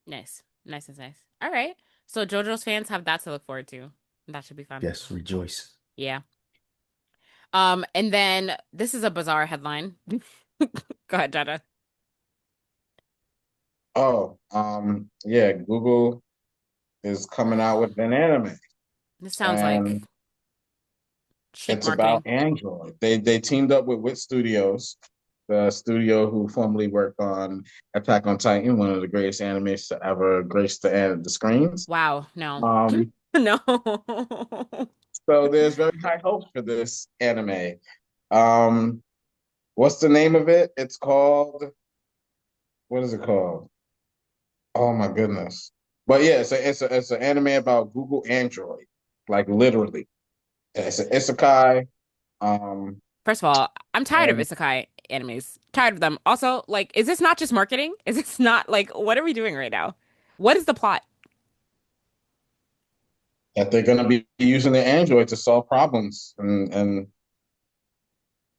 Nice. Nice, nice, nice. All right. So JoJo's fans have that to look forward to. That should be fun. Yes, rejoice. Yeah. And then this is a bizarre headline. Go ahead, Jada. Oh, yeah, Google is coming out with an anime, This sounds like and cheap it's about marketing. Android. They teamed up with Wit Studios, the studio who formerly worked on Attack on Titan, one of the greatest animes to ever grace the screens. Wow, no. Um, No. so there's very high hopes for this anime. Um, what's the name of it? It's called, what is it called? Oh my goodness. But yeah, it's an anime about Google Android, like literally. It's an isekai. Um, First of all, I'm tired of and isekai animes. Tired of them. Also, like, is this not just marketing? Is this not like what are we doing right now? What is the plot? that they're gonna be using the Android to solve problems. And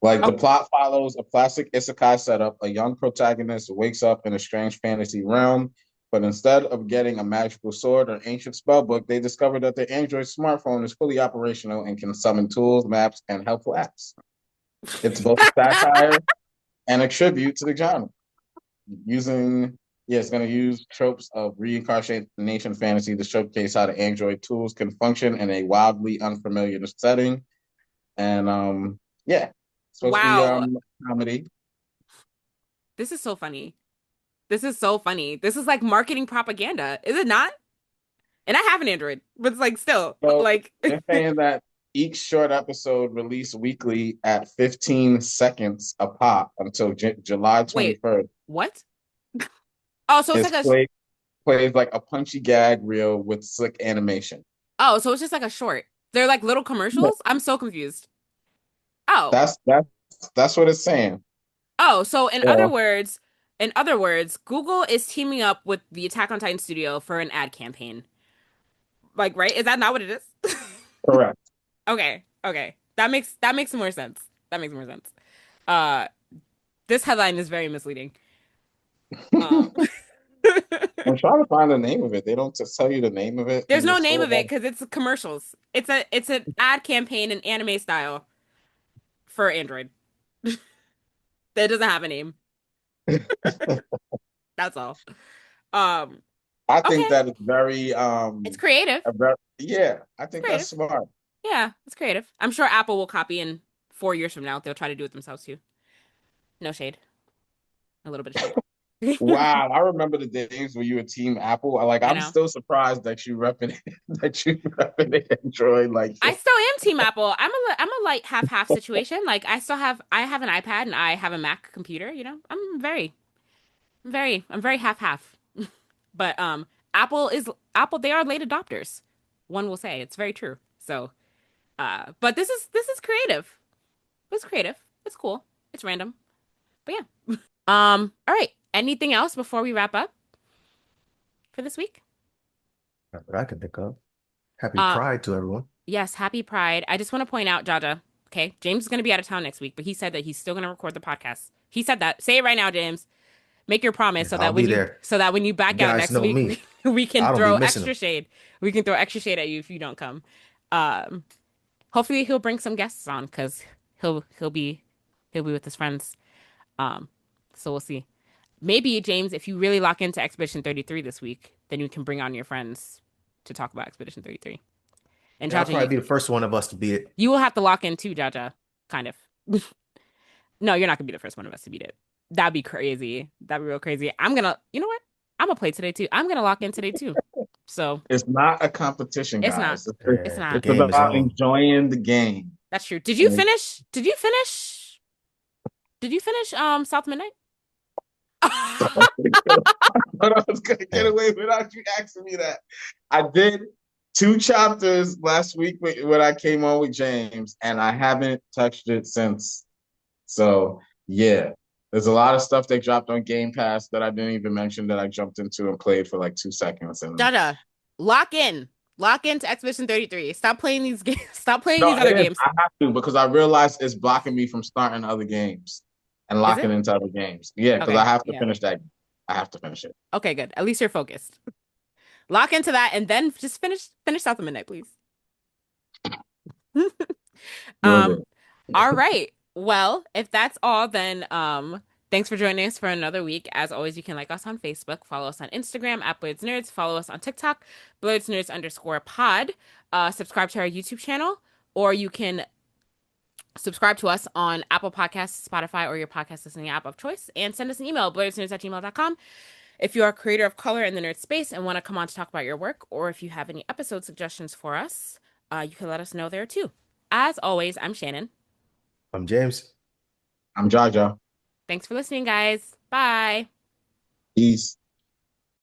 like Oh, the plot follows a classic isekai setup. A young protagonist wakes up in a strange fantasy realm, but instead of getting a magical sword or ancient spell book, they discover that their Android smartphone is fully operational and can summon tools, maps, and helpful apps. It's both a satire and a tribute to the genre. Using Yeah, it's going to use tropes of reincarnation fantasy to showcase how the Android tools can function in a wildly unfamiliar setting. And yeah, it's supposed to be wow. comedy. This is so funny. This is so funny. This is like marketing propaganda, is it not? And I have an Android, but it's like still So like they're saying that each short episode released weekly at 15 seconds a pop until July wait, 21st. what? Oh, so it's It's like a plays like a punchy gag reel with slick animation. oh, so it's just like a short. They're like little commercials? I'm so confused. Oh. That's what it's saying. Oh, so in other Yeah, words, Google is teaming up with the Attack on Titan studio for an ad campaign. Like, right? Is that not what it is? correct. Okay, okay. That makes more sense. That makes more sense. Uh, this headline is very misleading. Um, I'm trying to find the name of it. They don't just tell you the name of it there's in the no name store. of it because it's commercials. It's an ad campaign in anime style for Android. That doesn't have a name. That's all. Um, I think okay. that it's very It's creative. yeah, I It's think that's creative. smart. Yeah, it's creative. I'm sure Apple will copy in 4 years from now. They'll try to do it themselves too. No shade. A little bit of shade. Wow, I remember the days when you were Team Apple. I I'm know. still surprised that you repping that you repping Android like I this. still am Team Apple. I'm a like half situation. Like I have an iPad and I have a Mac computer, you know. I'm very I'm very half-half. But Apple, they are late adopters. One will say. It's very true. So, but this is creative. It's creative. It's cool. It's random. But yeah. All right. Anything else before we wrap up for this week? Not that I can think of. Happy Uh, Pride to everyone. yes, happy Pride. I just want to point out, Jaja, okay, James is going to be out of town next week, but he said that he's still going to record the podcast. He said that. Say it right now, James. Make your promise Yes, I'll be there. so that when you You back out guys next know week, me. we can I don't be throw missing extra them. shade. We can throw extra shade at you if you don't come. Um, Hopefully he'll bring some guests on because he'll be with his friends. Um, so we'll see. Maybe James, if you really lock into Expedition 33 this week, then you can bring on your friends to talk about Expedition 33. And Yeah, I'll Jaja, probably be the first one of us to beat it. you will have to lock in too, Jaja. Kind of. No, you're not gonna be the first one of us to beat it. That'd be crazy. That'd be real crazy. You know what? I'm gonna play today too. I'm gonna lock in today too. So It's not a competition, it's not. guys. It's Yeah, the not. It's game is about on. enjoying the game. That's true. Did you And finish? Did you finish? Did you finish South Midnight? but I was gonna get Man, away without you asking me that. I did 2 chapters last week when I came on with James, and I haven't touched it since. So yeah, there's a lot of stuff they dropped on Game Pass that I didn't even mention that I jumped into and played for like 2 seconds. And Jaja, lock in. Lock into Expedition 33. Stop playing these games. Stop playing no, these other it is. games. I have to because I realized it's blocking me from starting other games and Is locking it? into other games. Yeah, because I Okay. have to Yeah. finish that. I have to finish it. Okay, good. At least you're focused. Lock into that and then just finish South of Midnight, please. Will Um, do. all right. Well, if that's all, then thanks for joining us for another week. As always, you can like us on Facebook, follow us on Instagram at Blerdsnerds, follow us on TikTok, Blerdsnerds_pod. Subscribe to our YouTube channel, or you can subscribe to us on Apple Podcasts, Spotify, or your podcast listening app of choice, and send us an email, blerdsnerds@gmail.com. If you are a creator of color in the nerd space and want to come on to talk about your work, or if you have any episode suggestions for us, you can let us know there too. As always, I'm Shannon. I'm James. I'm Jaja. Thanks for listening, guys. Bye. Peace.